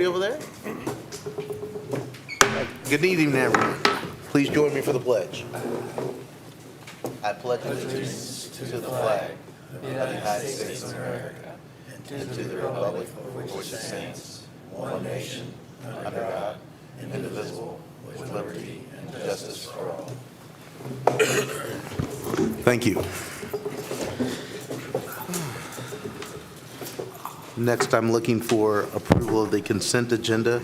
Over there. Good evening, everyone. Please join me for the pledge. I pledge allegiance to the flag of the United States of America and to the republic for which it stands, one nation, under God, indivisible, with liberty and justice for all. Thank you. Next, I'm looking for approval of the consent agenda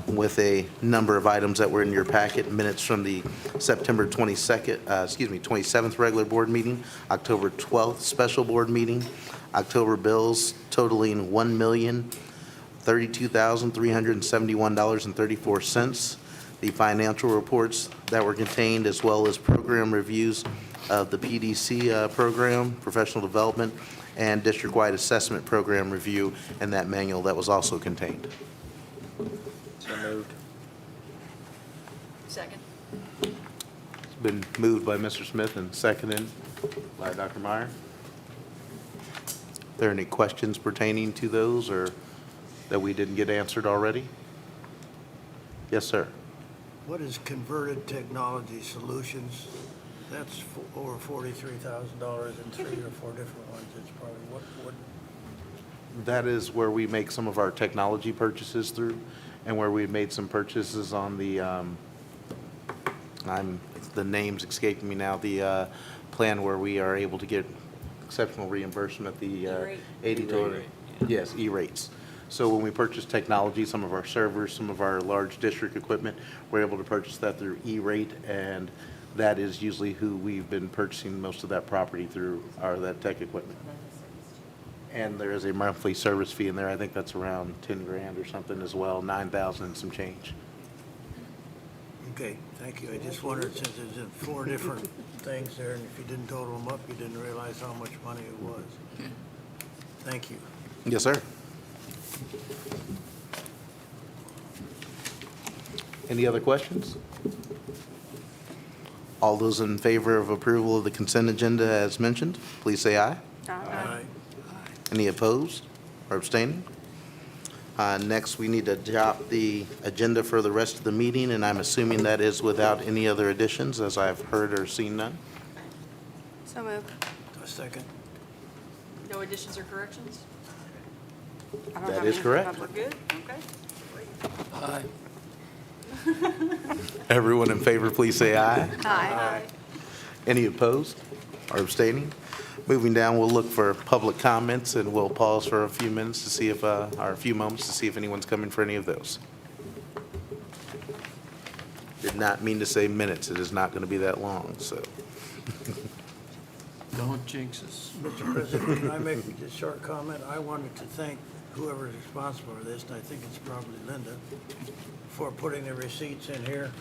with a number of items that were in your packet, minutes from the September 27th regular board meeting, October 12th special board meeting, October bills totaling $1,032,371.34, the financial reports that were contained, as well as program reviews of the PDC program, professional development, and district-wide assessment program review, and that manual that was also contained. So moved. Second. It's been moved by Mr. Smith and seconded by Dr. Meyer. Are there any questions pertaining to those or that we didn't get answered already? Yes, sir. What is Converted Technology Solutions? That's over $43,000 in 3 or 4 different ones. It's probably what, That is where we make some of our technology purchases through, and where we've made some purchases on the, the name's escaping me now, the plan where we are able to get exceptional reimbursement, the E-rate. 80 to, yes, E-rates. So when we purchase technology, some of our servers, some of our large district equipment, we're able to purchase that through E-rate, and that is usually who we've been purchasing most of that property through, or that tech equipment. And there is a monthly service fee in there. I think that's around 10 grand or something as well, 9,000 and some change. okay, thank you. I just wondered, since it's in 4 different things there, and if you didn't total them up, you didn't realize how much money it was. Thank you. Yes, sir. Any other questions? All those in favor of approval of the consent agenda as mentioned, please say aye. Aye. Any opposed or abstaining? Next, we need to adopt the agenda for the rest of the meeting, and I'm assuming that is without any other additions, as I've heard or seen none. So moved. A second. No additions or corrections? I don't That have is any. correct. We're good? Okay. Aye. Everyone in favor, please say aye. Aye. Any opposed or abstaining? Moving down, we'll look for public comments, and we'll pause for a few minutes to see if, or a few moments to see if anyone's coming for any of those. Did not mean to say minutes. It is not going to be that long, so. Don't jinx us. Mr. President, can I make a short comment? I wanted to thank whoever is responsible for this, and I think it's probably Linda, for putting the receipts in here.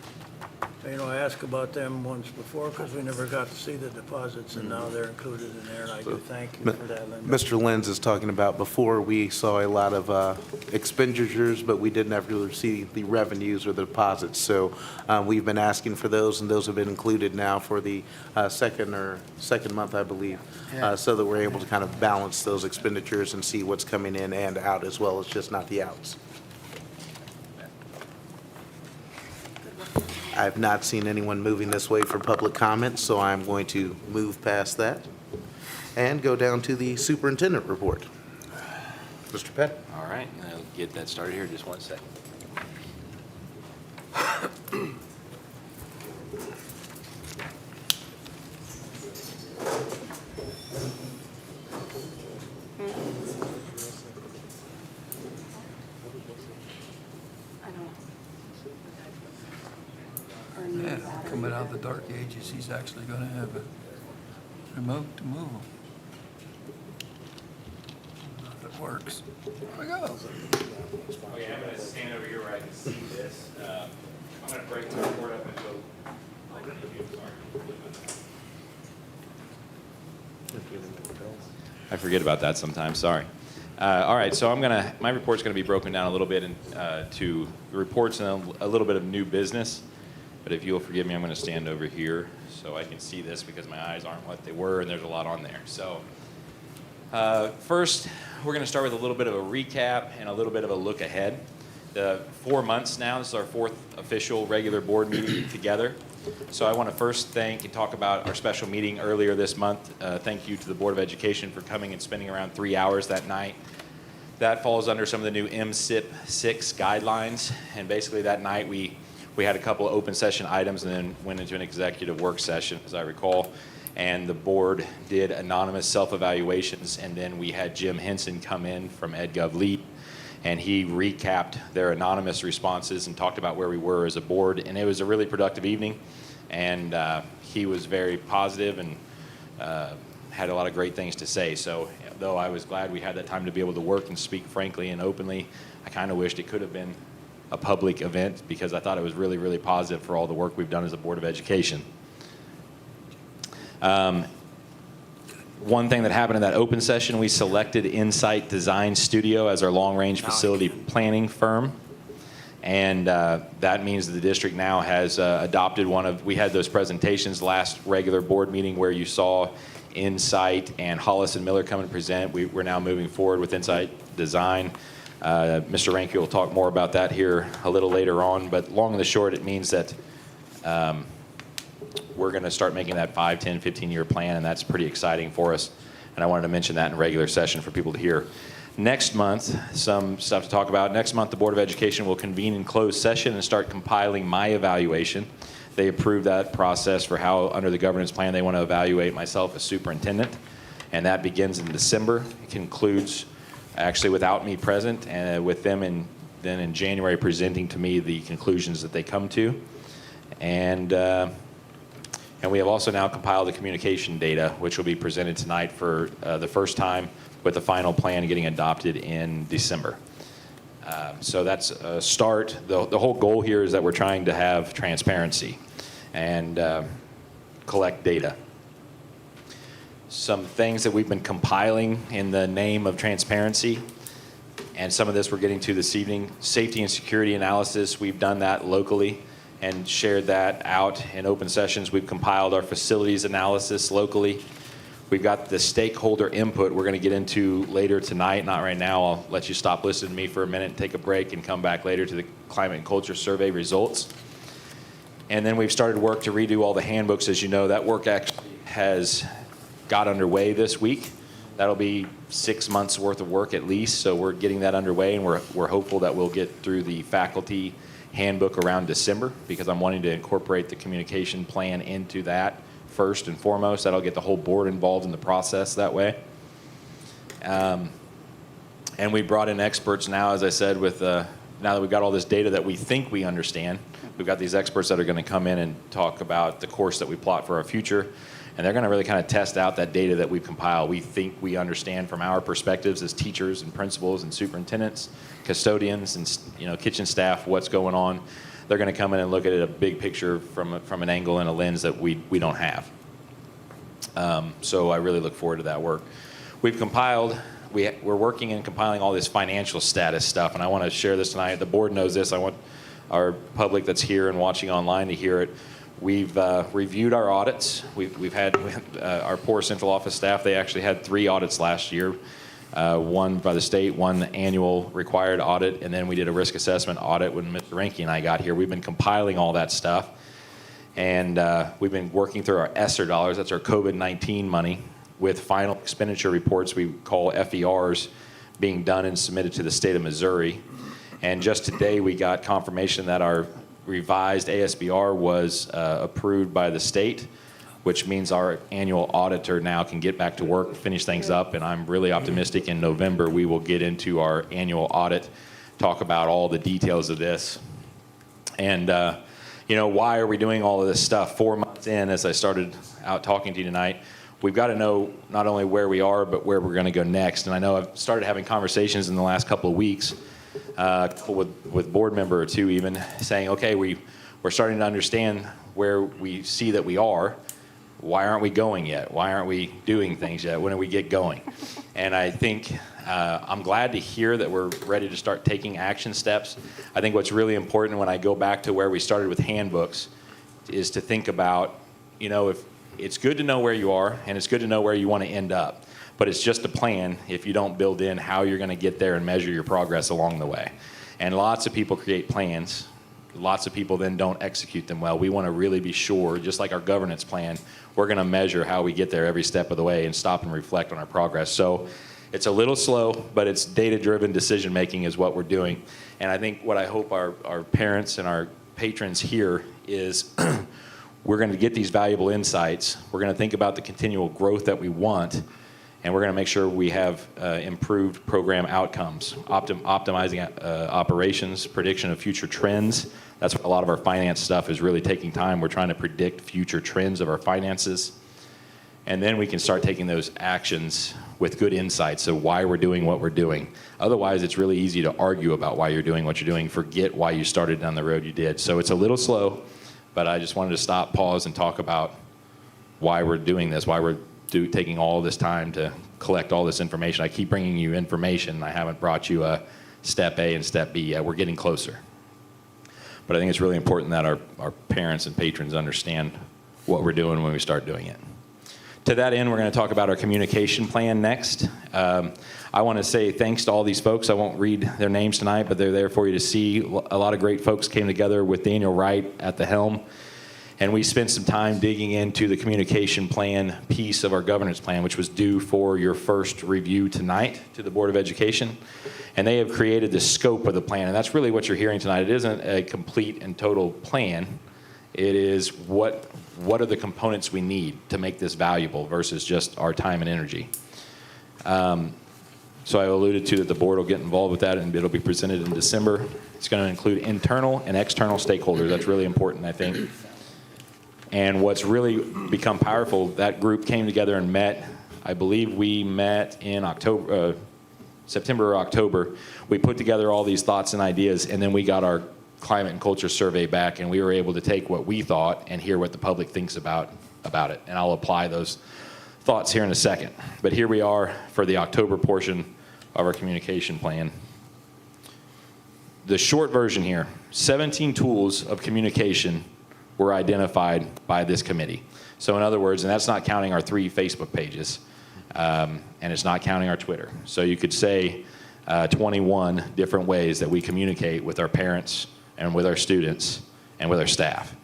You know, I asked about them once before because we never got to see the deposits, and now they're included in there, and I do thank you for that, Linda. Mr. Lenz is talking about before we saw a lot of expenditures, but we didn't ever see the revenues or the deposits. So we've been asking for those, and those have been included now for the second month, I believe, so that we're able to kind of balance those expenditures and see what's coming in and out, as well as just not the outs. I've not seen anyone moving this way for public comment, so I'm going to move past that and go down to the superintendent report. Mr. Pett? All right, I'll get that started here in just 1 second. I don't. Yeah, coming out of the dark ages, he's actually gonna have a remote to move them. If it works. There we go. Okay, I'm gonna stand over here where I can see this. I'm gonna break the report up into I forget about that sometimes, sorry. All right, so my report's gonna be broken down a little bit to reports and a little bit of new business. But if you'll forgive me, I'm gonna stand over here so I can see this because my eyes aren't what they were and there's a lot on there. So First, we're going to start with a little bit of a recap and a little bit of a look ahead. 4 months now, this is our 4th official regular board meeting together. So I want to first thank and talk about our special meeting earlier this month. Thank you to the Board of Education for coming and spending around 3 hours that night. That falls under some of the new MSIP 6 guidelines. And basically that night we had a couple of open session items and then went into an executive work session, as I recall. And the board did anonymous self-evaluations, and then we had Jim Henson come in from EdGov LEAP, and he recapped their anonymous responses and talked about where we were as a board. And it was a really productive evening, and he was very positive and had a lot of great things to say. So though I was glad we had that time to be able to work and speak frankly and openly, I kind of wished it could have been a public event because I thought it was really, really positive for all the work we've done as a Board of Education. One thing that happened in that open session, we selected Insight Design Studio as our long-range facility planning firm. And that means that the district now has adopted we had those presentations last regular board meeting where you saw Insight and Hollis and Miller come and present. We're now moving forward with Insight Design. Mr. Ranke will talk more about that here a little later on, but long and the short, it means that we're going to start making that 5, 10, 15-year plan, and that's pretty exciting for us. And I wanted to mention that in regular session for people to hear. Next month, some stuff to talk about. Next month, the Board of Education will convene in closed session and start compiling my evaluation. They approved that process for how, under the governance plan, they want to evaluate myself as superintendent. And that begins in December. It concludes actually without me present and with them then in January presenting to me the conclusions that they come to. And we have also now compiled the communication data, which will be presented tonight for the first time with the final plan getting adopted in December. So that's a start. The whole goal here is that we're trying to have transparency and collect data. Some things that we've been compiling in the name of transparency, and some of this we're getting to this evening. Safety and security analysis, we've done that locally and shared that out in open sessions. We've compiled our facilities analysis locally. We've got the stakeholder input we're going to get into later tonight, not right now. I'll let you stop listening to me for a minute, take a break, and come back later to the climate and culture survey results. And then we've started work to redo all the handbooks. As you know, that work actually has got underway this week. That'll be 6 months worth of work at least, so we're getting that underway, and we're hopeful that we'll get through the faculty handbook around December, because I'm wanting to incorporate the communication plan into that first and foremost. That'll get the whole board involved in the process that way. And we brought in experts now, as I said, with now that we've got all this data that we think we understand, we've got these experts that are going to come in and talk about the course that we plot for our future. And they're going to really kind of test out that data that we've compiled. We think we understand from our perspectives as teachers and principals and superintendents, custodians, and kitchen staff what's going on. They're going to come in and look at it a big picture from an angle and a lens that we don't have. So I really look forward to that work. We've compiled. We're working and compiling all this financial status stuff, and I want to share this tonight. The board knows this. I want our public that's here and watching online to hear it. We've reviewed our audits. We've had our poor central office staff. They actually had 3 audits last year, one by the state, one annual required audit, and then we did a risk assessment audit when Mr. Ranke and I got here. We've been compiling all that stuff, and we've been working through our ESSER dollars. That's our COVID-19 money, with final expenditure reports we call FERs being done and submitted to the state of Missouri. And just today we got confirmation that our revised ASBR was approved by the state, which means our annual auditor now can get back to work, finish things up, and I'm really optimistic in November we will get into our annual audit, talk about all the details of this. And why are we doing all of this stuff? 4 months in, as I started out talking to you tonight, we've got to know not only where we are, but where we're going to go next. And I know I've started having conversations in the last couple of weeks with board member or two even, saying, okay, we're starting to understand where we see that we are. Why aren't we going yet? Why aren't we doing things yet? When do we get going? And I think I'm glad to hear that we're ready to start taking action steps. I think what's really important when I go back to where we started with handbooks is to think about, if it's good to know where you are and it's good to know where you want to end up. but it's just a plan if you don't build in how you're going to get there and measure your progress along the way. And lots of people create plans. Lots of people then don't execute them well. We want to really be sure, just like our governance plan, we're going to measure how we get there every step of the way and stop and reflect on our progress. So it's a little slow, but it's data-driven decision-making is what we're doing. And I think what I hope our parents and our patrons hear is we're going to get these valuable insights. We're going to think about the continual growth that we want, and we're going to make sure we have improved program outcomes, optimizing operations, prediction of future trends. That's what a lot of our finance stuff is really taking time. We're trying to predict future trends of our finances. And then we can start taking those actions with good insights of why we're doing what we're doing. Otherwise, it's really easy to argue about why you're doing what you're doing, forget why you started down the road you did. So it's a little slow, but I just wanted to stop, pause, and talk about why we're doing this, why we're taking all this time to collect all this information. I keep bringing you information. I haven't brought you a step A and step B yet. We're getting closer. But I think it's really important that our parents and patrons understand what we're doing when we start doing it. To that end, we're going to talk about our communication plan next. I want to say thanks to all these folks. I won't read their names tonight, but they're there for you to see. A lot of great folks came together with Daniel Wright at the helm, and we spent some time digging into the communication plan piece of our governance plan, which was due for your first review tonight to the Board of Education. And they have created the scope of the plan, and that's really what you're hearing tonight. It isn't a complete and total plan. It is what are the components we need to make this valuable versus just our time and energy. So I alluded to that the board will get involved with that, and it'll be presented in December. It's going to include internal and external stakeholders. That's really important, I think. And what's really become powerful, that group came together and met. I believe we met in September or October. We put together all these thoughts and ideas, and then we got our climate and culture survey back, and we were able to take what we thought and hear what the public thinks about it. And I'll apply those thoughts here in a second. But here we are for the October portion of our communication plan. The short version here, 17 tools of communication were identified by this committee. So in other words, and that's not counting our 3 Facebook pages, and it's not counting our Twitter. So you could say 21 different ways that we communicate with our parents and with our students and with our staff.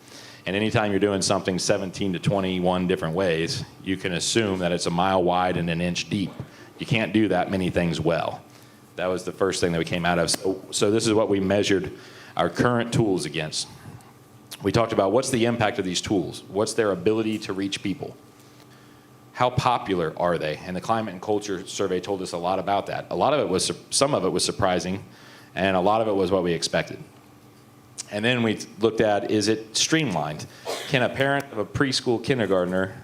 And anytime you're doing something 17 to 21 different ways, you can assume that it's a mile wide and an inch deep. You can't do that many things well. That was the first thing that we came out of. So this is what we measured our current tools against. We talked about what's the impact of these tools? What's their ability to reach people? How popular are they? And the climate and culture survey told us a lot about that. Some of it was surprising, and a lot of it was what we expected. And then we looked at, is it streamlined? Can a parent of a preschool kindergartner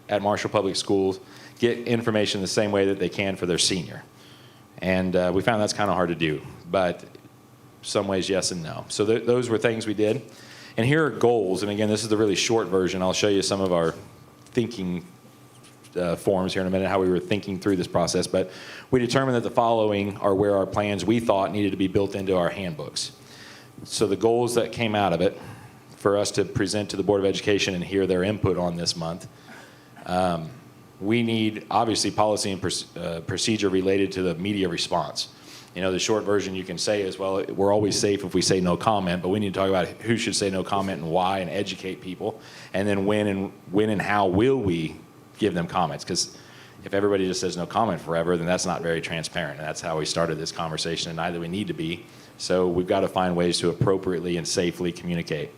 at Marshall Public Schools get information the same way that they can for their senior? And we found that's kind of hard to do, but some ways yes and no. So those were things we did. And here are goals, and again, this is the really short version. I'll show you some of our thinking forms here in a minute, how we were thinking through this process. But we determined that the following are where our plans we thought needed to be built into our handbooks. So the goals that came out of it for us to present to the Board of Education and hear their input on this month, we need obviously policy and procedure related to the media response. You know, the short version you can say is, well, we're always safe if we say no comment, but we need to talk about who should say no comment and why, and educate people. And then when and how will we give them comments? Because if everybody just says no comment forever, then that's not very transparent. And that's how we started this conversation, and neither we need to be. So we've got to find ways to appropriately and safely communicate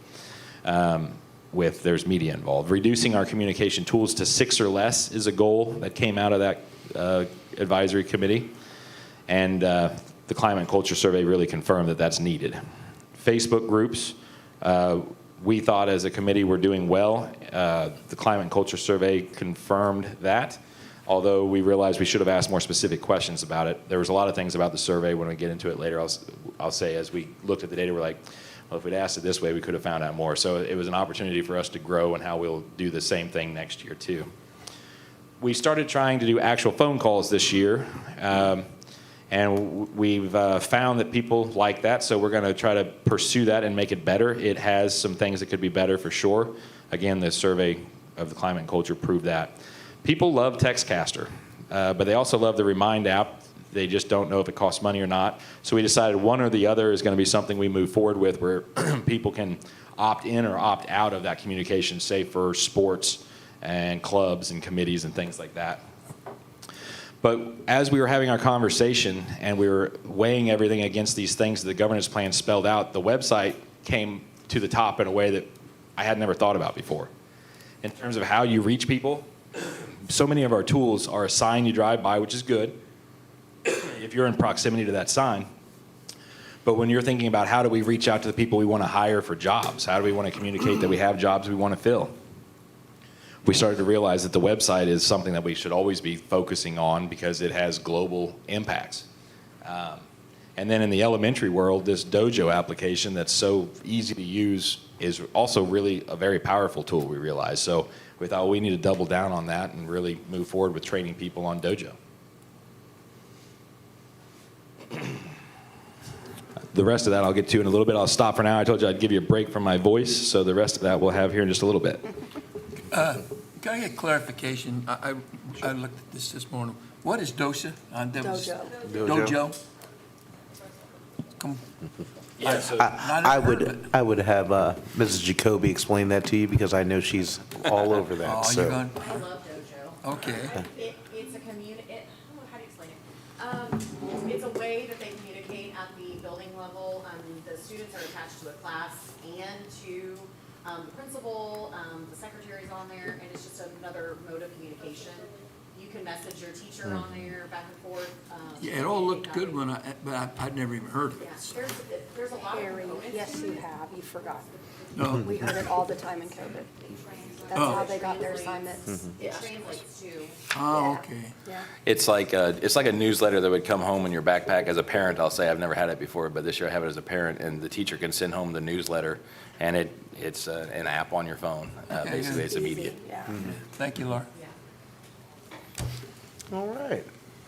with there's media involved. Reducing our communication tools to 6 or less is a goal that came out of that advisory committee. And the climate and culture survey really confirmed that that's needed. Facebook groups, we thought as a committee we're doing well. The climate and culture survey confirmed that, although we realized we should have asked more specific questions about it. There was a lot of things about the survey. When we get into it later, I'll say as we looked at the data, we're like, well, if we'd asked it this way, we could have found out more. So it was an opportunity for us to grow and how we'll do the same thing next year too. We started trying to do actual phone calls this year. And we've found that people like that, so we're going to try to pursue that and make it better. It has some things that could be better for sure. Again, the survey of the climate and culture proved that. People love Textcaster. but they also love the Remind app. They just don't know if it costs money or not. So we decided one or the other is going to be something we move forward with, where people can opt in or opt out of that communication, say for sports and clubs and committees and things like that. But as we were having our conversation and we were weighing everything against these things that the governance plan spelled out, the website came to the top in a way that I had never thought about before. In terms of how you reach people, so many of our tools are a sign you drive by, which is good if you're in proximity to that sign. But when you're thinking about how do we reach out to the people we want to hire for jobs, how do we want to communicate that we have jobs we want to fill, we started to realize that the website is something that we should always be focusing on because it has global impacts. And then in the elementary world, this Dojo application that's so easy to use is also really a very powerful tool, we realize. So we thought we need to double down on that and really move forward with training people on Dojo. The rest of that I'll get to in a little bit. I'll stop for now. I told you I'd give you a break from my voice, so the rest of that we'll have here in just a little bit. Can I get clarification? I looked at this morning. What is DOSA? Dojo. Dojo? Come- Yeah, so I would have Mrs. Jacoby explain that to you because I know she's all over that. Oh, so. you're going, I love Dojo. okay. It's a community, how do you explain it? It's a way that they communicate at the building level. The students are attached to a class and to the principal, the secretary's on there, and it's just another mode of communication. You can message your teacher on there, back and forth. Yeah, it all looked good but I'd never even heard of Yeah, it. there's a lot of Harry, components. yes, you have, you forgot. No, We heard it all the time in COVID. That's Oh. how they got their assignments. It translates to, oh, okay. Yeah. It's like a newsletter that would come home in your backpack as a parent. I'll say I've never had it before, but this year I have it as a parent, and the teacher can send home the newsletter, and it's an app on your phone. Okay, Basically, it's immediate. Yeah. Thank you, Laura. All right.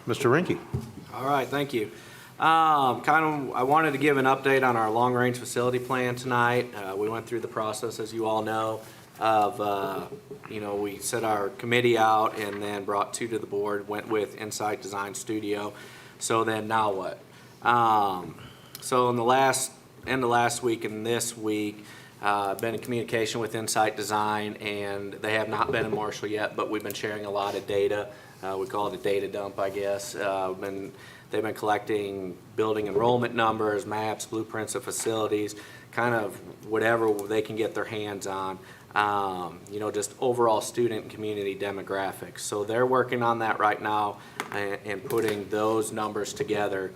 Mr. Rinky. All right, thank you. I wanted to give an update on our long-range facility plan tonight. We went through the process, as you all know, of, we set our committee out and then brought two to the board, went with Insight Design Studio. So then now what? So in the end of last week and this week, been in communication with Insight Design, and they have not been in Marshall yet, but we've been sharing a lot of data. We call it a data dump, I guess. They've been collecting building enrollment numbers, maps, blueprints of facilities, kind of whatever they can get their hands on, just overall student and community demographics. So they're working on that right now and putting those numbers together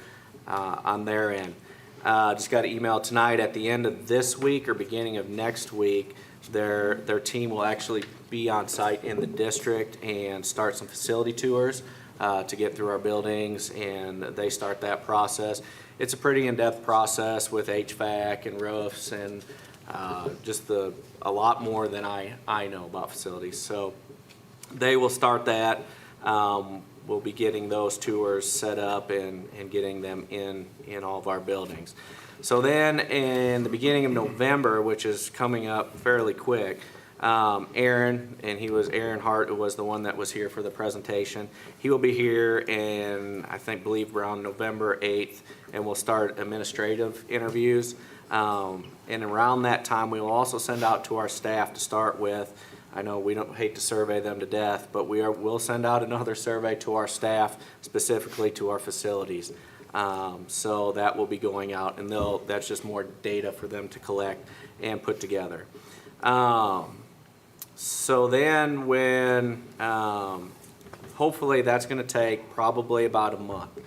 on their end. Just got an email tonight at the end of this week or beginning of next week. Their team will actually be on site in the district and start some facility tours to get through our buildings, and they start that process. It's a pretty in-depth process with HVAC and roofs and just a lot more than I know about facilities. So they will start that. We'll be getting those tours set up and getting them in all of our buildings. So then in the beginning of November, which is coming up fairly quick, Aaron Hart, who was the one that was here for the presentation, he will be here and believe around November 8th, and we'll start administrative interviews. And around that time, we will also send out to our staff to start with. I know we don't hate to survey them to death, but we'll send out another survey to our staff, specifically to our facilities. So that will be going out, and that's just more data for them to collect and put together. So then when, hopefully that's going to take probably about a month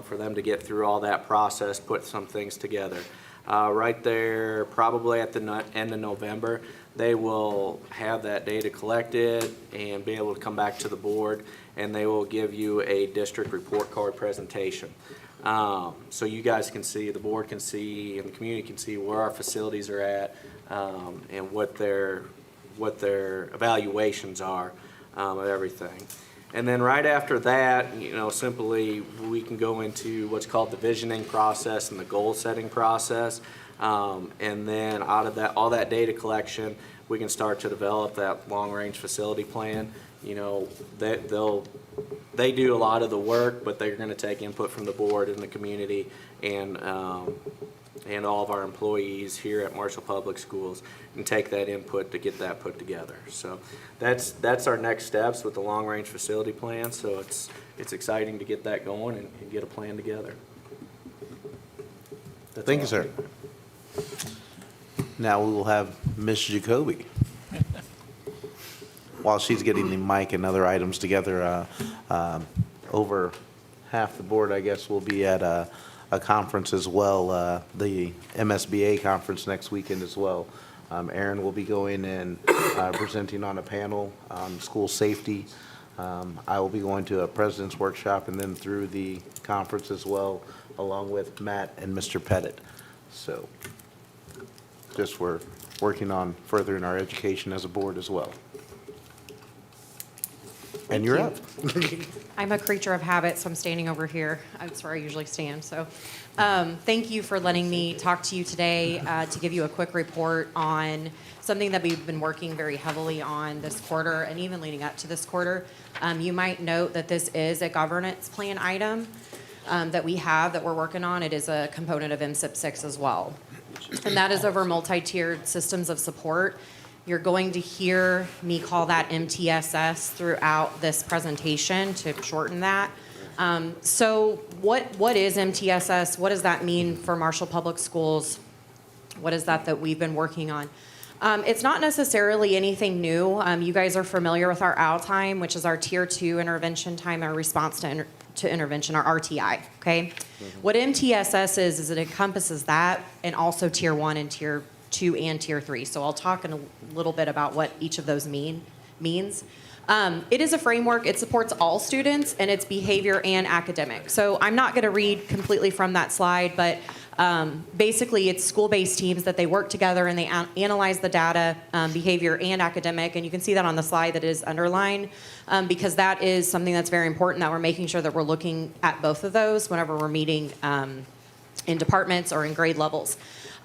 for them to get through all that process, put some things together. Right there, probably at the end of November, they will have that data collected and be able to come back to the board, and they will give you a district report card presentation. So you guys can see, the board can see, and the community can see where our facilities are at and what their evaluations are of everything. And then right after that, simply we can go into what's called the visioning process and the goal setting process. And then out of that, all that data collection, we can start to develop that long range facility plan. They'll they do a lot of the work, but they're going to take input from the board and the community and all of our employees here at Marshall Public Schools and take that input to get that put together. So that's our next steps with the long-range facility plan. So it's exciting to get that going and get a plan together. That's Thank you, all. sir. Now we will have Ms. Jacoby. While she's getting the mic and other items together, over half the board, I guess, will be at a conference as well, the MSBA conference next weekend as well. Aaron will be going and presenting on a panel on school safety. I will be going to a president's workshop and then through the conference as well, along with Matt and Mr. Pettit. So just we're working on furthering our education as a board as well. And you're up. I'm a creature of habit, so I'm standing over here. That's where I usually stand. So thank you for letting me talk to you today to give you a quick report on something that we've been working very heavily on this quarter and even leading up to this quarter. You might note that this is a governance plan item that we have that we're working on. It is a component of MSIP 6 as well. And that is over multi-tiered systems of support. You're going to hear me call that MTSS throughout this presentation to shorten that. So what is MTSS? What does that mean for Marshall Public Schools? What is that we've been working on? It's not necessarily anything new. You guys are familiar with our OWL time, which is our Tier 2 intervention time, our response to intervention, our RTI, okay? What MTSS is it encompasses that and also Tier 1 and Tier 2 and Tier 3. So I'll talk in a little bit about what each of those means. It is a framework. It supports all students, and it's behavior and academic. So I'm not going to read completely from that slide, but basically it's school-based teams that they work together and they analyze the data, behavior and academic, and you can see that on the slide that is underlined because that is something that's very important, that we're making sure that we're looking at both of those whenever we're meeting in departments or in grade levels.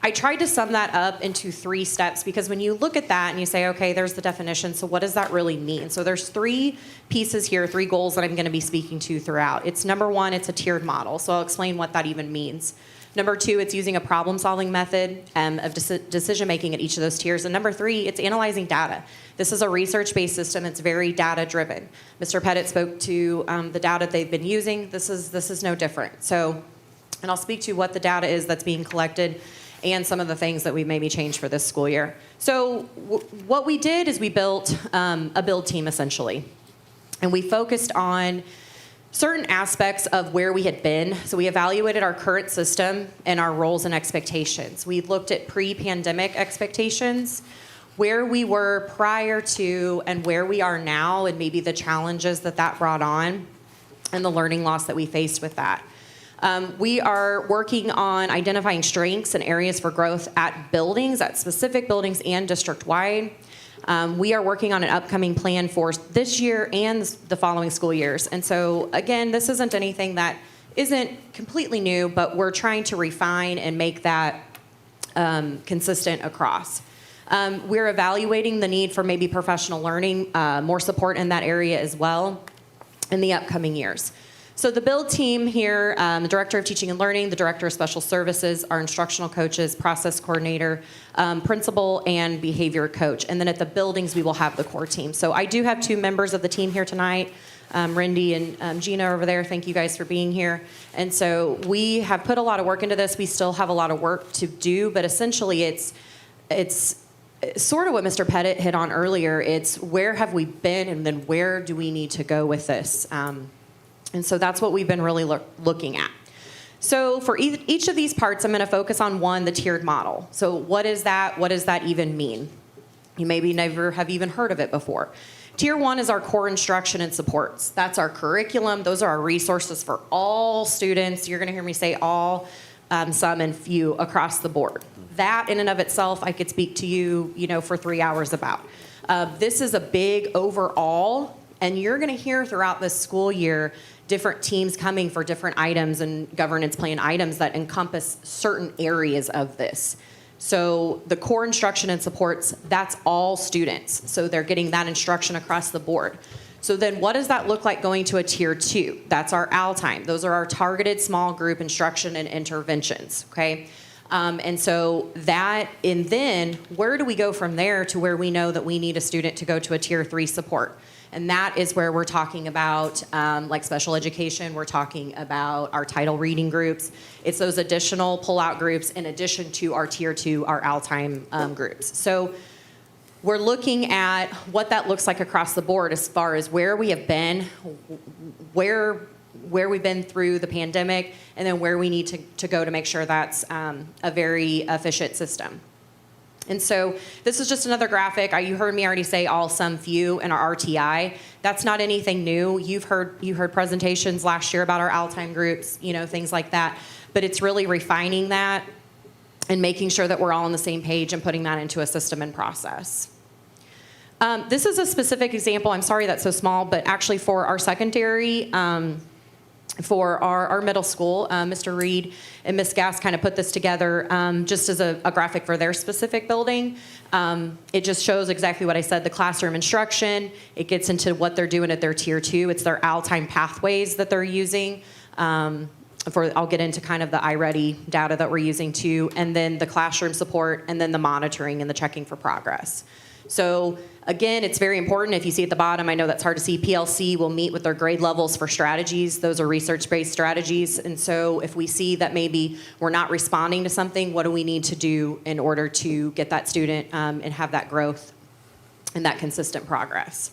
I tried to sum that up into 3 steps because when you look at that and you say, okay, there's the definition, so what does that really mean? So there's 3 pieces here, 3 goals that I'm going to be speaking to throughout. It's number 1, it's a tiered model, so I'll explain what that even means. Number 2, it's using a problem-solving method of decision-making at each of those tiers. And number 3, it's analyzing data. This is a research-based system. It's very data-driven. Mr. Pettit spoke to the data they've been using. This is no different. So, and I'll speak to what the data is that's being collected and some of the things that we maybe changed for this school year. So what we did is we built a build team, essentially. And we focused on certain aspects of where we had been. So we evaluated our current system and our roles and expectations. We looked at pre-pandemic expectations, where we were prior to and where we are now, and maybe the challenges that brought on, and the learning loss that we faced with that. We are working on identifying strengths and areas for growth at buildings, at specific buildings and district-wide. We are working on an upcoming plan for this year and the following school years. And so, again, this isn't anything that isn't completely new, but we're trying to refine and make that consistent across. We're evaluating the need for maybe professional learning, more support in that area as well in the upcoming years. So the build team here, the Director of Teaching and Learning, the Director of Special Services, our instructional coaches, process coordinator, principal, and behavior coach. And then at the buildings, we will have the core team. So I do have 2 members of the team here tonight, Rindy and Gina over there. Thank you guys for being here. And so we have put a lot of work into this. We still have a lot of work to do, but essentially it's sort of what Mr. Pettit hit on earlier. It's where have we been and then where do we need to go with this? And so that's what we've been really looking at. So for each of these parts, I'm going to focus on one, the tiered model. So what is that? What does that even mean? You maybe never have even heard of it before. Tier 1 is our core instruction and supports. That's our curriculum. Those are our resources for all students. You're going to hear me say all, some, and few across the board. That in and of itself, I could speak to you, for 3 hours about. This is a big overall, and you're going to hear throughout this school year different teams coming for different items and governance plan items that encompass certain areas of this. So the core instruction and supports, that's all students. So they're getting that instruction across the board. So then what does that look like going to a tier 2? That's our AL time. Those are our targeted small group instruction and interventions, okay? And so that, and then where do we go from there to where we know that we need a student to go to a tier 3 support? And that is where we're talking about like special education, we're talking about our title reading groups. It's those additional pull-out groups in addition to our tier 2, our AL time groups. So we're looking at what that looks like across the board as far as where we have been, where we've been through the pandemic, and then where we need to go to make sure that's a very efficient system. And so this is just another graphic. You heard me already say all, some, few in our RTI. That's not anything new. You heard presentations last year about our AL time groups, things like that. But it's really refining that and making sure that we're all on the same page and putting that into a system and process. This is a specific example. I'm sorry that's so small, but actually for our secondary, for our middle school, Mr. Reed and Ms. Gass kind of put this together just as a graphic for their specific building. It just shows exactly what I said, the classroom instruction. It gets into what they're doing at their tier 2. It's their AL time pathways that they're using. I'll get into kind of the iReady data that we're using too, and then the classroom support, and then the monitoring and the checking for progress. So again, it's very important. If you see at the bottom, I know that's hard to see, PLC will meet with their grade levels for strategies. Those are research-based strategies. And so if we see that maybe we're not responding to something, what do we need to do in order to get that student and have that growth and that consistent progress?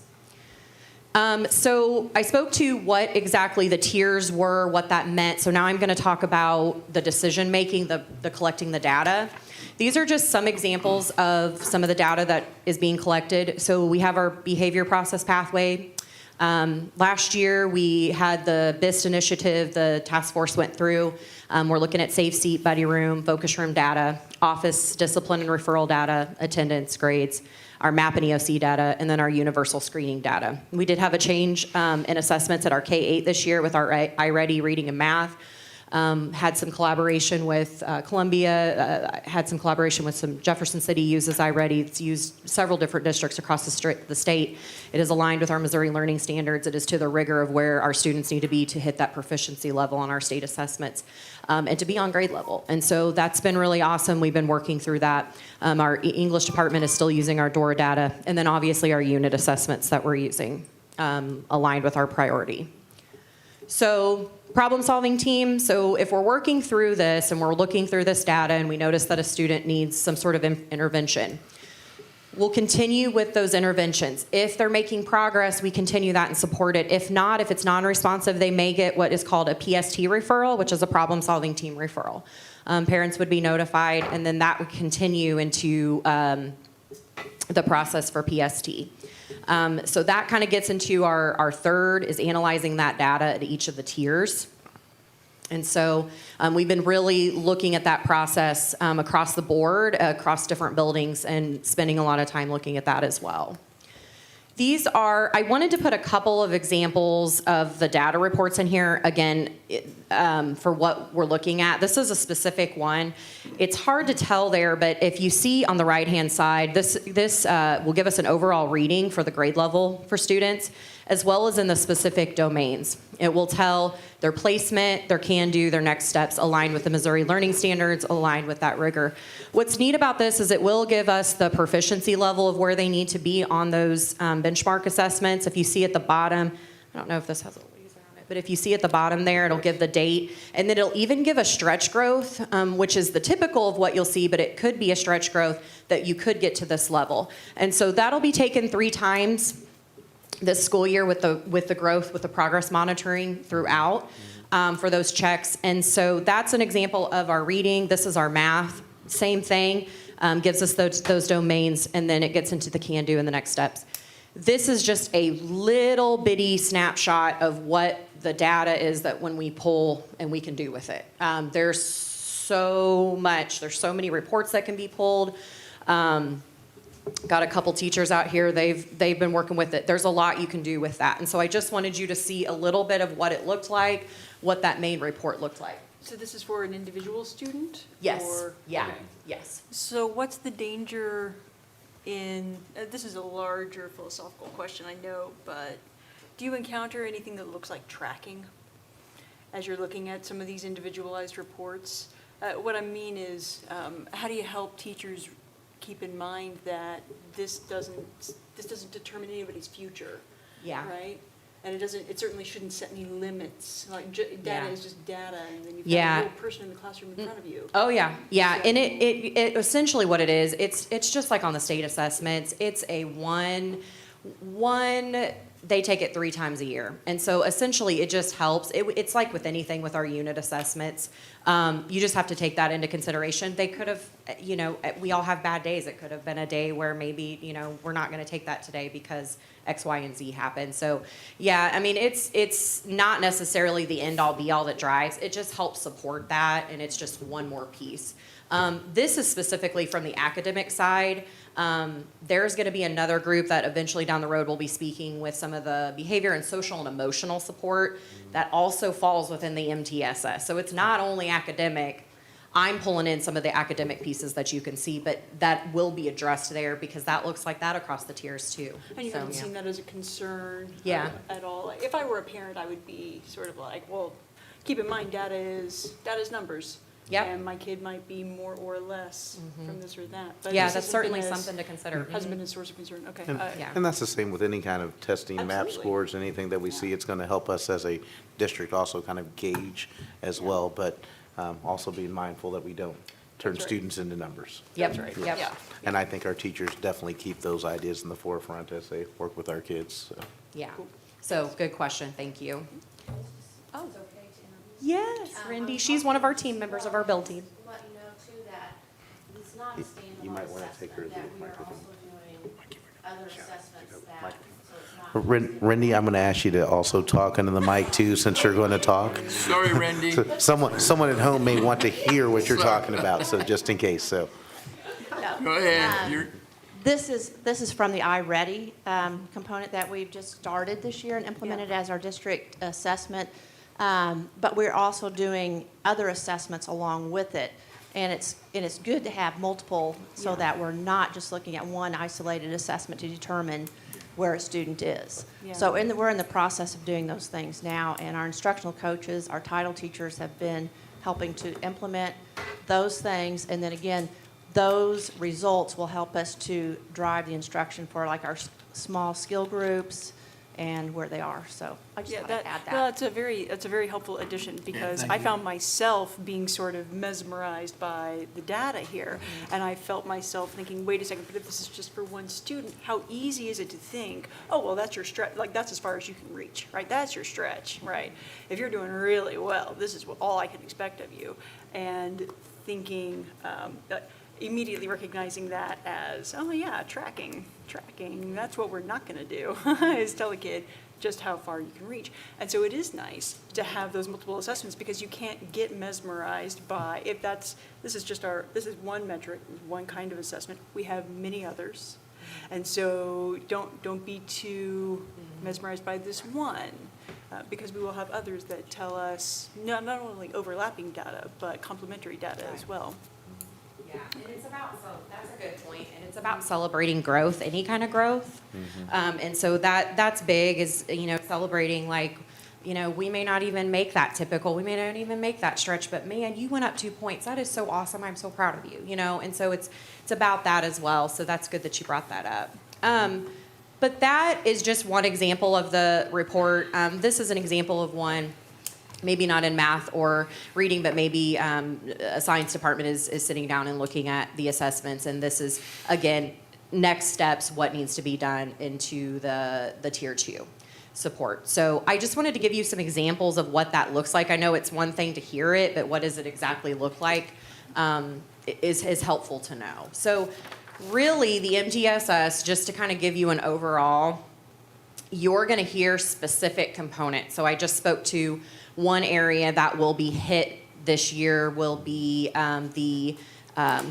So I spoke to what exactly the tiers were, what that meant. So now I'm going to talk about the decision-making, the collecting the data. These are just some examples of some of the data that is being collected. So we have our behavior process pathway. Last year, we had the BIST initiative, the task force went through. We're looking at safe seat, buddy room, focus room data, office discipline and referral data, attendance, grades, our MAP and EOC data, and then our universal screening data. We did have a change in assessments at our K-8 this year with our iReady reading and math. Had some collaboration with Columbia, had some collaboration with some Jefferson City uses iReady. It's used several different districts across the state. It is aligned with our Missouri Learning Standards. It is to the rigor of where our students need to be to hit that proficiency level on our state assessments and to be on grade level. And so that's been really awesome. We've been working through that. Our English department is still using our DORA data, and then obviously our unit assessments that we're using aligned with our priority. So problem-solving team. So if we're working through this and we're looking through this data and we notice that a student needs some sort of intervention, we'll continue with those interventions. If they're making progress, we continue that and support it. If not, if it's non-responsive, they may get what is called a PST referral, which is a problem-solving team referral. Parents would be notified, and then that would continue into the process for PST. So that kind of gets into our third is analyzing that data at each of the tiers. And so we've been really looking at that process across the board, across different buildings, and spending a lot of time looking at that as well. I wanted to put a couple of examples of the data reports in here, again, for what we're looking at. This is a specific one. It's hard to tell there, but if you see on the right-hand side, this will give us an overall reading for the grade level for students, as well as in the specific domains. It will tell their placement, their can-do, their next steps aligned with the Missouri Learning Standards, aligned with that rigor. What's neat about this is it will give us the proficiency level of where they need to be on those benchmark assessments. If you see at the bottom, I don't know if this has a laser on it, but if you see at the bottom there, it'll give the date, and then it'll even give a stretch growth, which is the typical of what you'll see, but it could be a stretch growth that you could get to this level. And so that'll be taken 3 times this school year with the growth, with the progress monitoring throughout for those checks. And so that's an example of our reading. This is our math. Same thing, gives us those domains, and then it gets into the can-do and the next steps. This is just a little bitty snapshot of what the data is that when we pull and we can do with it. There's so much. There's so many reports that can be pulled. Got a couple teachers out here, they've been working with it. There's a lot you can do with that. And so I just wanted you to see a little bit of what it looked like, what that main report looked like. So this is for an individual student? Yes, Or- yeah, okay. yes. So what's the danger in, this is a larger philosophical question, I know, but Do you encounter anything that looks like tracking as you're looking at some of these individualized reports? What I mean is, how do you help teachers keep in mind that this doesn't determine anybody's future? Yeah. Right? And it certainly shouldn't set any limits. Like, data Yeah. is just data, and then you've Yeah. got a real person in the classroom in front of you. Oh, yeah, yeah, So- and it essentially what it is, it's just like on the state assessments, it's a one, they take it 3 times a year. And so essentially, it just helps. It's like with anything with our unit assessments. You just have to take that into consideration. They could have, we all have bad days. It could have been a day where maybe, we're not going to take that today because X, Y, and Z happened. So, yeah, I mean, it's not necessarily the end-all, be-all that drives. It just helps support that, and it's just one more piece. This is specifically from the academic side. There's going to be another group that eventually down the road will be speaking with some of the behavior and social and emotional support that also falls within the MTSS. So it's not only academic. I'm pulling in some of the academic pieces that you can see, but that will be addressed there because that looks like that across the tiers too. And you So, haven't yeah. seen that as a concern Yeah. at all? Like, if I were a parent, I would be sort of like, well, keep in mind, data is numbers. Yep. And my kid might be more or less from this or that. But Yeah, this that's hasn't certainly been as- something to consider. Hasn't been a source of concern, okay. And, Yeah. and that's the same with any kind of testing, map Absolutely. scores, anything that we see, it's going to help us as a district also kind of gauge as well, but also being mindful that we don't turn That's right. students into numbers. Yep, That's right, yep. yeah. And I think our teachers definitely keep those ideas in the forefront as they work with our kids, so. Yeah. So, good question. Thank you. Oh, Yes, Rindy. She's one of our team members of our build team. Let you know too that it's not a You standalone might wanna take her assessment, to that the we are microphone. also doing other assessments that, so it's not. Randy, I'm going to ask you to also talk into the mic too, since you're going to talk. Sorry, Randy. Someone at home may want to hear what you're talking about, so just in case, so. Go ahead. You're- This is from the iReady component that we've just started this year and implemented as our district assessment. But we're also doing other assessments along with it. And it's good to have multiple so that we're not just looking at one isolated assessment to determine where a student is. Yeah. So we're in the process of doing those things now, and our instructional coaches, our title teachers have been helping to implement those things. And then again, those results will help us to drive the instruction for like our small skill groups and where they are. So I just Yeah, thought I'd add that. well, that's a very helpful addition because thank I you. found myself being sort of mesmerized by the data here. Mm-hmm. And I felt myself thinking, wait a second, but if this is just for one student, how easy is it to think, oh, well, that's your stretch, like that's as far as you can reach, right? That's your stretch, right? If you're doing really well, this is all I can expect of you. And thinking, immediately recognizing that as, oh yeah, tracking, that's what we're not gonna do, is tell a kid just how far you can reach. And so it is nice to have those multiple assessments because you can't get mesmerized by, this is one metric, one kind of assessment, we have many others. And so don't be too mesmerized by this one, because we will have others that tell us not only overlapping data, but complementary data as well. Yeah, and it's about, so that's a good point, and it's about celebrating growth, any kind of growth. And so that's big, is, celebrating, like, we may not even make that typical, we may not even make that stretch, but man, you went up 2 points, that is so awesome, I'm so proud of you, and so it's about that as well, so that's good that you brought that up. But that is just one example of the report. This is an example of one, maybe not in math or reading, but maybe a science department is sitting down and looking at the assessments. And this is, again, next steps, what needs to be done into the tier 2 support. So I just wanted to give you some examples of what that looks like. I know it's one thing to hear it, but what does it exactly look like is helpful to know. So really, the MTSS, just to kind of give you an overall, you're going to hear specific components. So I just spoke to one area that will be hit this year will be the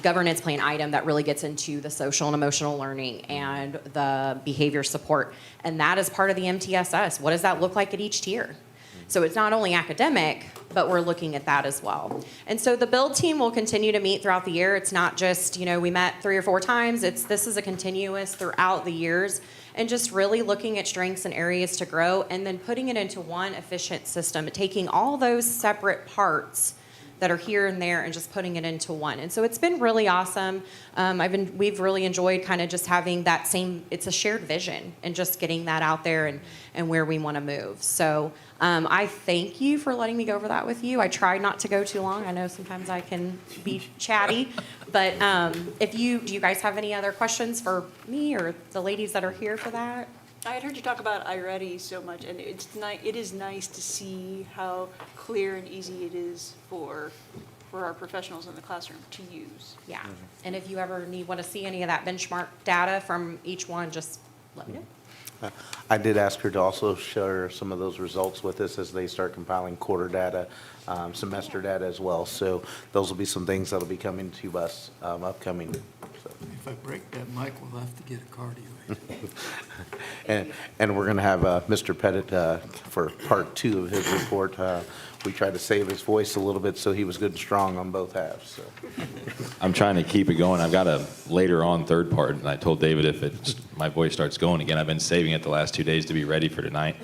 governance plan item that really gets into the social and emotional learning and the behavior support. And that is part of the MTSS. What does that look like at each tier? So it's not only academic, but we're looking at that as well. And so the build team will continue to meet throughout the year. It's not just, we met 3 or 4 times. This is a continuous throughout the years, and just really looking at strengths and areas to grow, and then putting it into one efficient system, taking all those separate parts that are here and there and just putting it into one. And so it's been really awesome. We've really enjoyed kind of just having that it's a shared vision and just getting that out there and where we want to move. So I thank you for letting me go over that with you. I tried not to go too long. I know sometimes I can be chatty, but do you guys have any other questions for me or the ladies that are here for that? I had heard you talk about iReady so much, and it is nice to see how clear and easy it is for our professionals in the classroom to use. Yeah. And if you ever want to see any of that benchmark data from each one, just let me know. I did ask her to also share some of those results with us as they start compiling quarter data, semester data as well. So those will be some things that'll be coming to us upcoming. So. If I break that mic, we'll have to get a cardio aid. And we're going to have Mr. Pettit for part 2 of his report. We tried to save his voice a little bit so he was good and strong on both halves. So. I'm trying to keep it going. I've got a later on third part, and I told David if my voice starts going again, I've been saving it the last 2 days to be ready for tonight.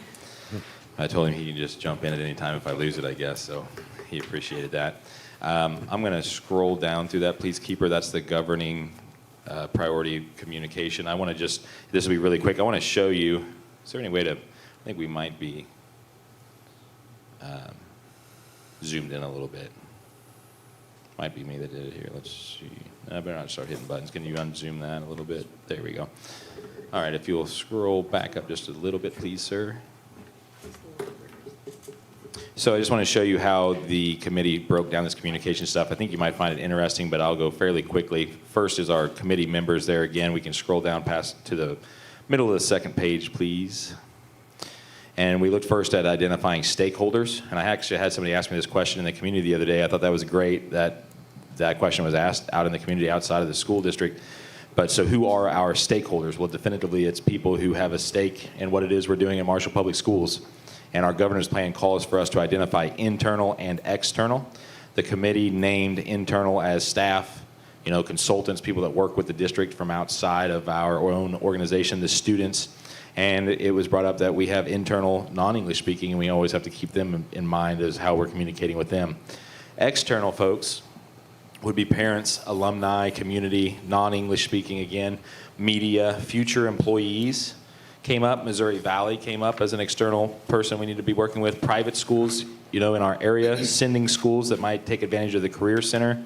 I told him he can just jump in at any time if I lose it, I guess, so he appreciated that. I'm going to scroll down through that. Please keep her. That's the governing priority communication. I want to this will be really quick. I want to show you, is there any way to, I think we might be zoomed in a little bit. Might be me that did it here. Let's see. I better not start hitting buttons. Can you unzoom that a little bit? There we go. All right, if you'll scroll back up just a little bit, please, sir. So I just want to show you how the committee broke down this communication stuff. I think you might find it interesting, but I'll go fairly quickly. First is our committee members there. Again, we can scroll down past to the middle of the second page, please. And we looked first at identifying stakeholders. And I actually had somebody ask me this question in the community the other day. I thought that was great that that question was asked out in the community outside of the school district. But so who are our stakeholders? Well, definitively, it's people who have a stake in what it is we're doing in Marshall Public Schools. And our governor's plan calls for us to identify internal and external. The committee named internal as staff, consultants, people that work with the district from outside of our own organization, the students. And it was brought up that we have internal non-English speaking, and we always have to keep them in mind as how we're communicating with them. External folks would be parents, alumni, community, non-English speaking again, media, future employees came up. Missouri Valley came up as an external person we need to be working with. Private schools, in our area, sending schools that might take advantage of the Career Center.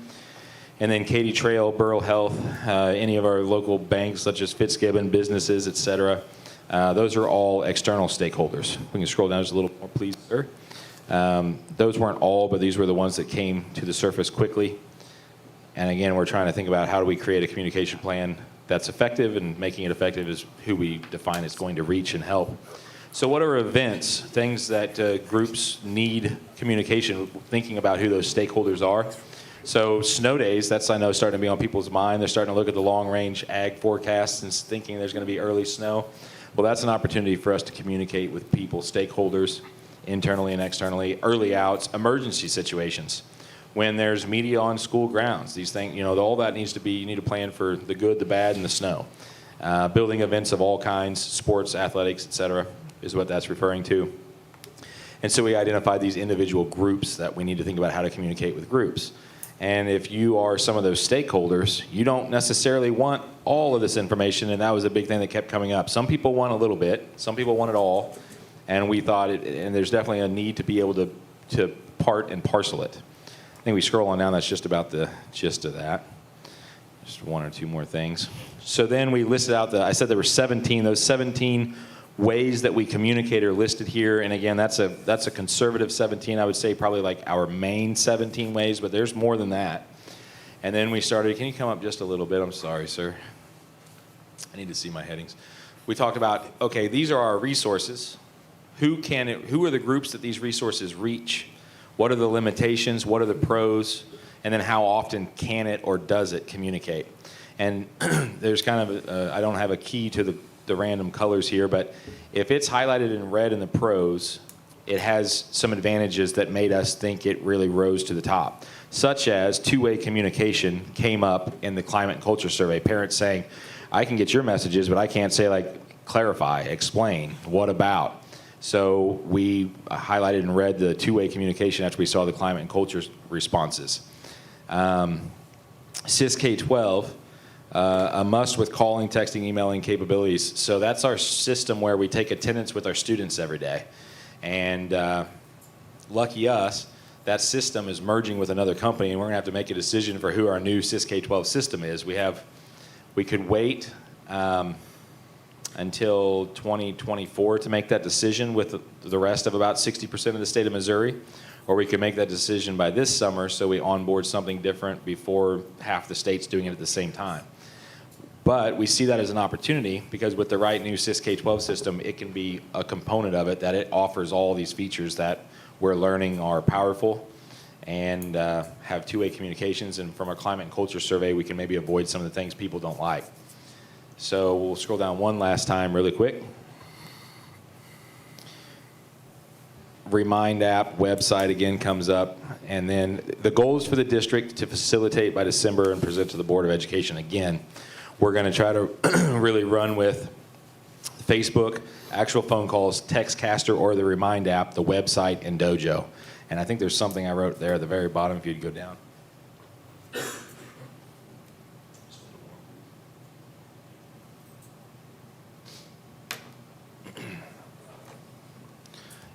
And then Katy Trail, Borough Health, any of our local banks such as Fitzgibbon, businesses, et cetera. Those are all external stakeholders. We can scroll down just a little more, please, sir. Those weren't all, but these were the ones that came to the surface quickly. And again, we're trying to think about how do we create a communication plan that's effective, and making it effective is who we define as going to reach and help. So what are events, things that groups need communication, thinking about who those stakeholders are? So snow days, that's, I know, starting to be on people's mind. They're starting to look at the long-range ag forecasts and thinking there's going to be early snow. Well, that's an opportunity for us to communicate with people, stakeholders, internally and externally, early outs, emergency situations. When there's media on school grounds, these things, all that needs to be, you need to plan for the good, the bad, and the snow. Building events of all kinds, sports, athletics, et cetera, is what that's referring to. And so we identified these individual groups that we need to think about how to communicate with groups. And if you are some of those stakeholders, you don't necessarily want all of this information, and that was a big thing that kept coming up. Some people want a little bit, some people want it all, and we thought, and there's definitely a need to be able to part and parcel it. I think we scroll on down, that's just about the gist of that. Just one or two more things. So then we listed out I said there were 17, those 17 ways that we communicate are listed here. And again, that's a conservative 17. I would say probably like our main 17 ways, but there's more than that. And then we started, can you come up just a little bit? I'm sorry, sir. I need to see my headings. We talked about, okay, these are our resources. Who are the groups that these resources reach? What are the limitations? What are the pros? And then how often can it or does it communicate? And there's kind of, I don't have a key to the random colors here, but if it's highlighted in red in the pros, it has some advantages that made us think it really rose to the top, such as two-way communication came up in the climate and culture survey. Parents saying, I can get your messages, but I can't say, like, clarify, explain, what about? So we highlighted and read the two-way communication after we saw the climate and culture responses. SIS K-12, a must with calling, texting, emailing capabilities. So that's our system where we take attendance with our students every day. And lucky us, that system is merging with another company, and we're going to have to make a decision for who our new SIS K-12 system is. We could wait until 2024 to make that decision with the rest of about 60% of the state of Missouri, or we could make that decision by this summer so we onboard something different before half the state's doing it at the same time. But we see that as an opportunity because with the right new SIS K-12 system, it can be a component of it that it offers all these features that we're learning are powerful and have two-way communications. And from our climate and culture survey, we can maybe avoid some of the things people don't like. So we'll scroll down one last time really quick. Remind app website again comes up. And then the goals for the district to facilitate by December and present to the Board of Education again. We're going to try to really run with Facebook, actual phone calls, Textcaster or the Remind app, the website, and Dojo. And I think there's something I wrote there at the very bottom if you'd go down.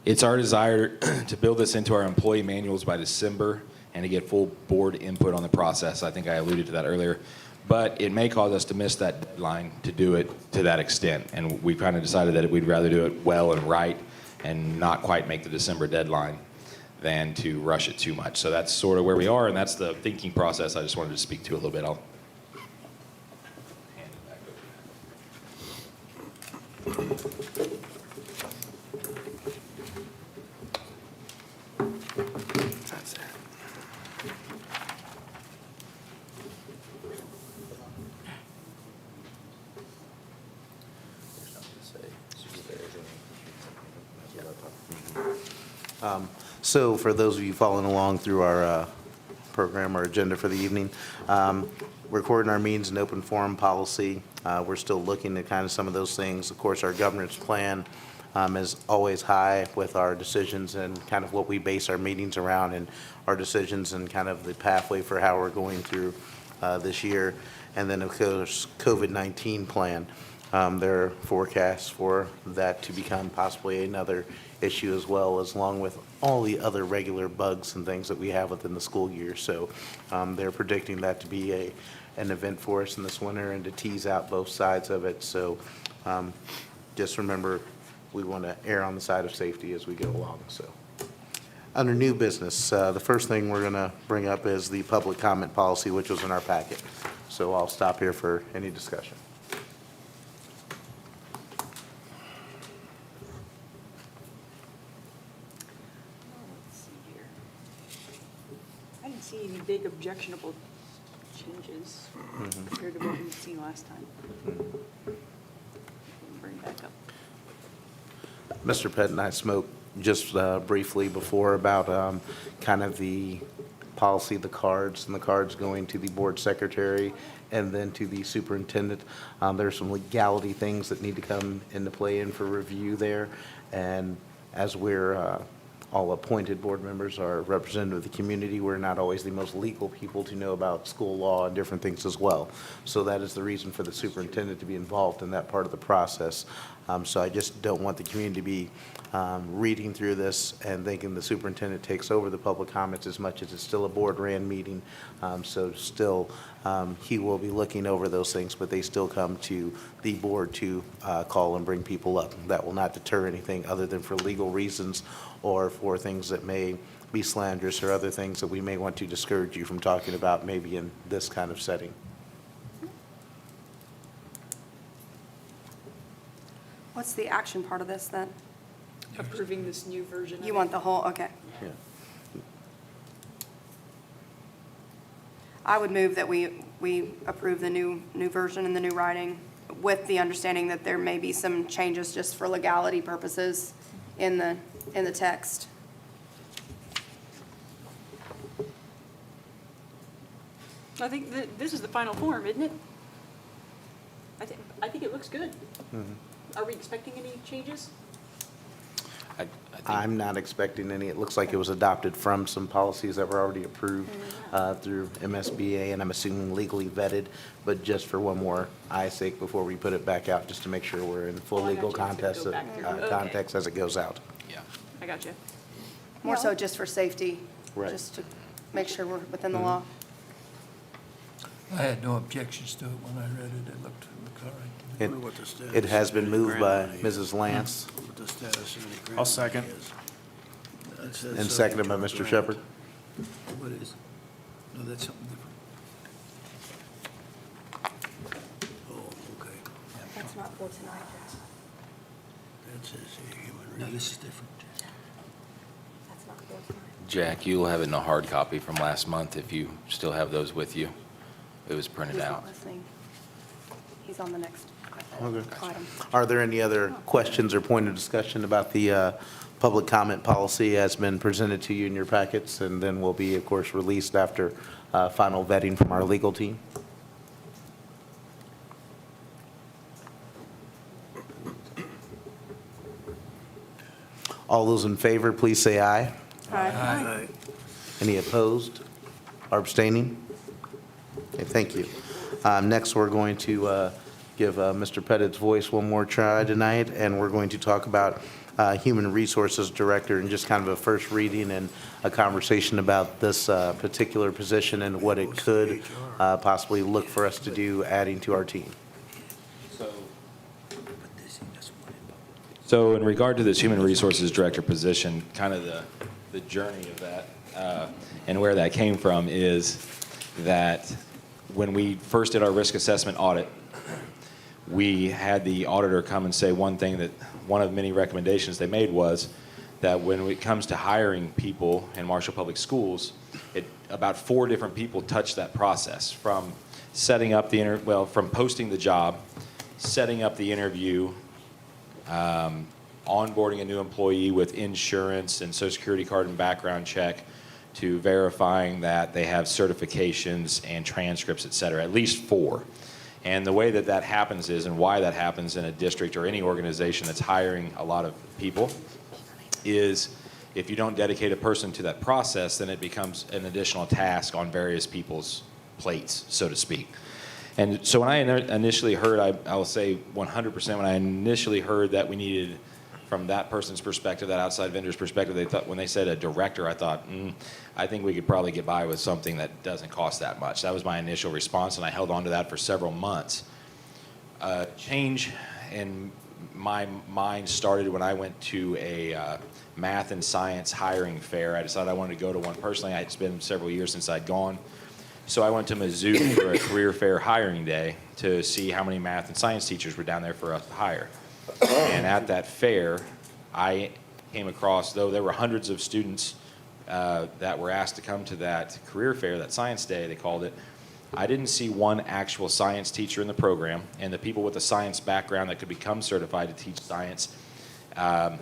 It's our desire to build this into our employee manuals by December and to get full board input on the process. I think I alluded to that earlier. But it may cause us to miss that deadline to do it to that extent. And we've kind of decided that we'd rather do it well and right and not quite make the December deadline than to rush it too much. So that's sort of where we are, and that's the thinking process I just wanted to speak to a little bit. I'll hand it back over. That's it. So for those of you following along through our program or agenda for the evening, recording our meetings in open forum policy, we're still looking at kind of some of those things. Of course, our governance plan is always high with our decisions and kind of what we base our meetings around and our decisions and kind of the pathway for how we're going through this year. And then, of course, COVID-19 plan. There are forecasts for that to become possibly another issue as well, as along with all the other regular bugs and things that we have within the school year. So they're predicting that to be an event for us in this winter and to tease out both sides of it. So just remember, we want to err on the side of safety as we go along. So under new business, the first thing we're going to bring up is the public comment policy, which was in our packet. So I'll stop here for any discussion. Let's see here. I didn't see any big objectionable changes compared to what we've seen last time. Bring it back up. Mr. Pett and I spoke just briefly before about kind of the policy, the cards, and the cards going to the board secretary and then to the superintendent. There's some legality things that need to come into play in for review there. And as we're all appointed board members are representative of the community, we're not always the most legal people to know about school law and different things as well. So that is the reason for the superintendent to be involved in that part of the process. So I just don't want the community to be reading through this and thinking the superintendent takes over the public comments as much as it's still a board-ran meeting. So still, he will be looking over those things, but they still come to the board to call and bring people up. That will not deter anything other than for legal reasons or for things that may be slanderous or other things that we may want to discourage you from talking about maybe in this kind of setting. What's the action part of this then? Approving this new version of You it. want the whole, okay. Yeah. I would move that we approve the new version and the new writing with the understanding that there may be some changes just for legality purposes in the in the text. I think this is the final form, isn't it? I think it looks good. Are we expecting any changes? I think I'm not expecting any. It looks like it was adopted from some policies that were already approved through MSBA, and I'm assuming legally vetted, but just for one more eye's sake before we put it back out, just to make sure we're in full Oh, I got legal you. It's gonna context, go back through. Okay. context as it goes out. Yeah. I got you. More so just for safety. Right. Just to make sure we're within the law. I had no objections to it when I read it. It looked all right. It, Wonder what the status it has been of any moved by grant money Mrs. Lance What the status of any grant I'll second. money is. It says and seconded by subject to Mr. a Shepherd. grant. What is? No, that's something different. Oh, okay. That's not for tonight. That says here, human No, resources. this is different. That's not for tonight. Jack, you'll have it in a hard copy from last month if you still have those with you. It was printed He's out. not listening. He's on the next Okay. item. Are there any other questions or point of discussion about the public comment policy has been presented to you in your packets, and then will be, of course, released after final vetting from our legal team? All those in favor, please say aye. Aye. Any opposed or abstaining? Okay, thank you. Next, we're going to give Mr. Pettit's voice one more try tonight, and we're going to talk about Human Resources Director and just kind of a first reading and a conversation about this particular position and what it could possibly look for us to do, adding to our team. So in regard to this Human Resources Director position, kind of the journey of that and where that came from is that when we first did our risk assessment audit, we had the auditor come and say one thing that one of many recommendations they made was that when it comes to hiring people in Marshall Public Schools, about 4 different people touch that process, from setting up the from posting the job, setting up the interview, onboarding a new employee with insurance and Social Security card and background check, to verifying that they have certifications and transcripts, et cetera, at least 4. And the way that that happens is, and why that happens in a district or any organization that's hiring a lot of people, is if you don't dedicate a person to that process, then it becomes an additional task on various people's plates, so to speak. And so when I initially heard, I will say 100%, when I initially heard that we needed, from that person's perspective, that outside vendor's perspective, they thought, when they said a director, I thought, I think we could probably get by with something that doesn't cost that much. That was my initial response, and I held on to that for several months. Change in my mind started when I went to a math and science hiring fair. I decided I wanted to go to one personally. It's been several years since I'd gone. So I went to Mizzou for a career fair hiring day to see how many math and science teachers were down there for us to hire. And at that fair, I came across, though there were hundreds of students that were asked to come to that career fair, that science day, they called it, I didn't see one actual science teacher in the program, and the people with a science background that could become certified to teach science. I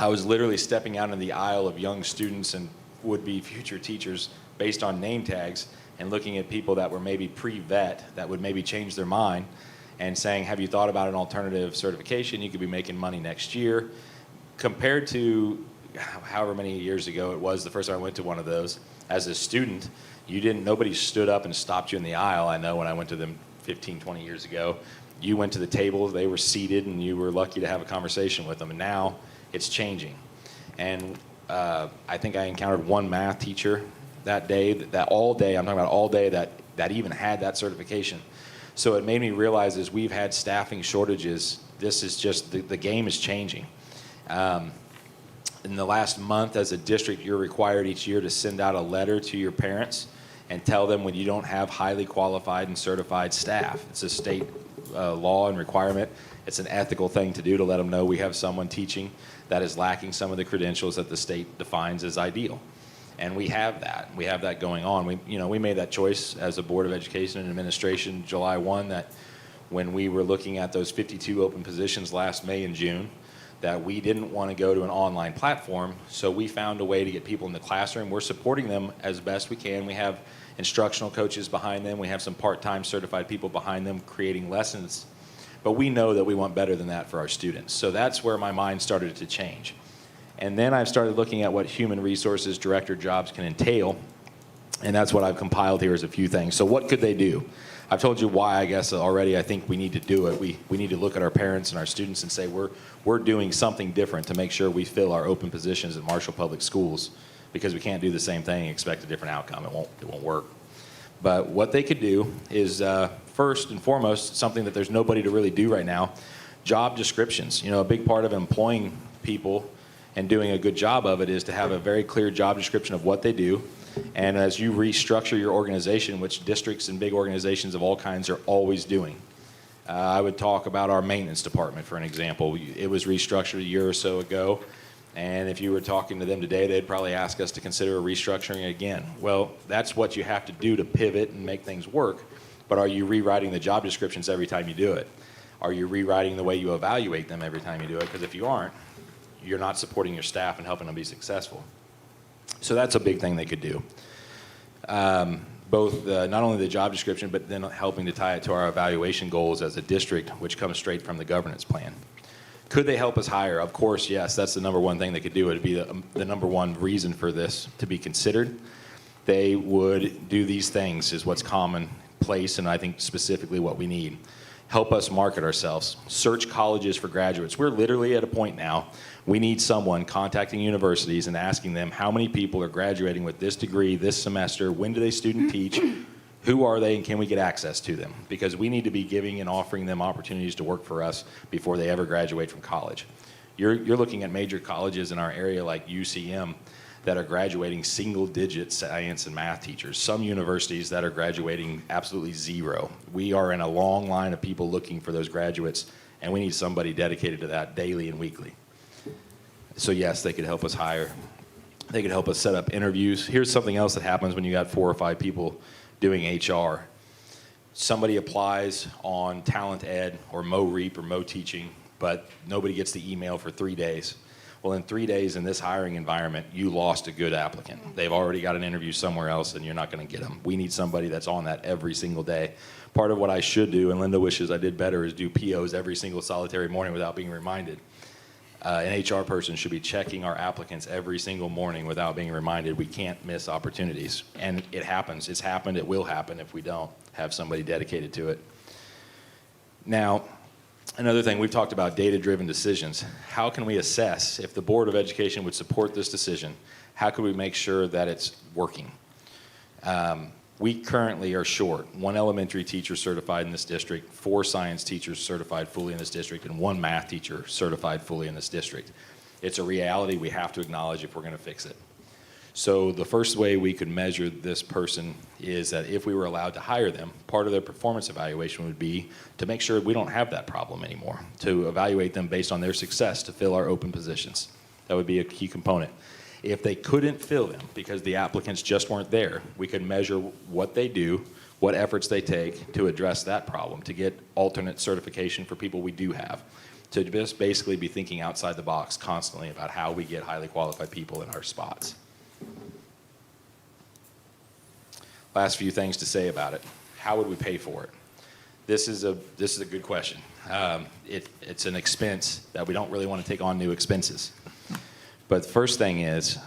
was literally stepping out in the aisle of young students and would-be future teachers based on name tags, and looking at people that were maybe pre-vet that would maybe change their mind, and saying, have you thought about an alternative certification? You could be making money next year. Compared to however many years ago it was the first time I went to one of those, as a student, nobody stood up and stopped you in the aisle. I know when I went to them 15, 20 years ago, you went to the table, they were seated, and you were lucky to have a conversation with them. And now it's changing. And I think I encountered one math teacher that day, that all day, I'm talking about all day, that even had that certification. So it made me realize, as we've had staffing shortages, this is just, the game is changing. In the last month, as a district, you're required each year to send out a letter to your parents and tell them when you don't have highly qualified and certified staff. It's a state law and requirement. It's an ethical thing to do, to let them know we have someone teaching that is lacking some of the credentials that the state defines as ideal. And we have that. We have that going on. We made that choice as a Board of Education and Administration July 1, that when we were looking at those 52 open positions last May and June, that we didn't want to go to an online platform, so we found a way to get people in the classroom. We're supporting them as best we can. We have instructional coaches behind them. We have some part-time certified people behind them creating lessons. But we know that we want better than that for our students. So that's where my mind started to change. And then I've started looking at what human resources director jobs can entail, and that's what I've compiled here is a few things. So what could they do? I've told you why, I guess, already. I think we need to do it. We need to look at our parents and our students and say we're doing something different to make sure we fill our open positions at Marshall Public Schools, because we can't do the same thing and expect a different outcome. It won't work. But what they could do is, first and foremost, something that there's nobody to really do right now, job descriptions. You know, a big part of employing people and doing a good job of it is to have a very clear job description of what they do. And as you restructure your organization, which districts and big organizations of all kinds are always doing, I would talk about our maintenance department, for an example. It was restructured a year or so ago, and if you were talking to them today, they'd probably ask us to consider restructuring again. Well, that's what you have to do to pivot and make things work, but are you rewriting the job descriptions every time you do it? Are you rewriting the way you evaluate them every time you do it? Because if you aren't, you're not supporting your staff and helping them be successful. So that's a big thing they could do. Both not only the job description, but then helping to tie it to our evaluation goals as a district, which comes straight from the governance plan. Could they help us hire? Of course, yes. That's the number one thing they could do. It would be the number one reason for this to be considered. They would do these things is what's commonplace, and I think specifically what we need. Help us market ourselves. Search colleges for graduates. We're literally at a point now, we need someone contacting universities and asking them how many people are graduating with this degree this semester, when do they student teach, who are they, and can we get access to them? Because we need to be giving and offering them opportunities to work for us before they ever graduate from college. You're looking at major colleges in our area like UCM that are graduating single-digit science and math teachers. Some universities that are graduating absolutely zero. We are in a long line of people looking for those graduates, and we need somebody dedicated to that daily and weekly. So yes, they could help us hire. They could help us set up interviews. Here's something else that happens when you got 4 or 5 people doing HR. Somebody applies on Talent Ed or MoReap or MoTeaching, but nobody gets the email for 3 days. Well, in 3 days in this hiring environment, you lost a good applicant. They've already got an interview somewhere else, and you're not going to get them. We need somebody that's on that every single day. Part of what I should do, and Linda wishes I did better, is do POs every single solitary morning without being reminded. An HR person should be checking our applicants every single morning without being reminded. We can't miss opportunities. And it happens. It's happened. It will happen if we don't have somebody dedicated to it. Now, another thing, we've talked about data-driven decisions. How can we assess if the Board of Education would support this decision? How can we make sure that it's working? We currently are short 1 elementary teacher certified in this district, 4 science teachers certified fully in this district, and 1 math teacher certified fully in this district. It's a reality we have to acknowledge if we're going to fix it. So the first way we could measure this person is that if we were allowed to hire them, part of their performance evaluation would be to make sure we don't have that problem anymore, to evaluate them based on their success to fill our open positions. That would be a key component. If they couldn't fill them because the applicants just weren't there, we could measure what they do, what efforts they take to address that problem, to get alternate certification for people we do have, to just basically be thinking outside the box constantly about how we get highly qualified people in our spots. Last few things to say about it. How would we pay for it? This is a good question. It's an expense that we don't really want to take on new expenses. But the first thing is,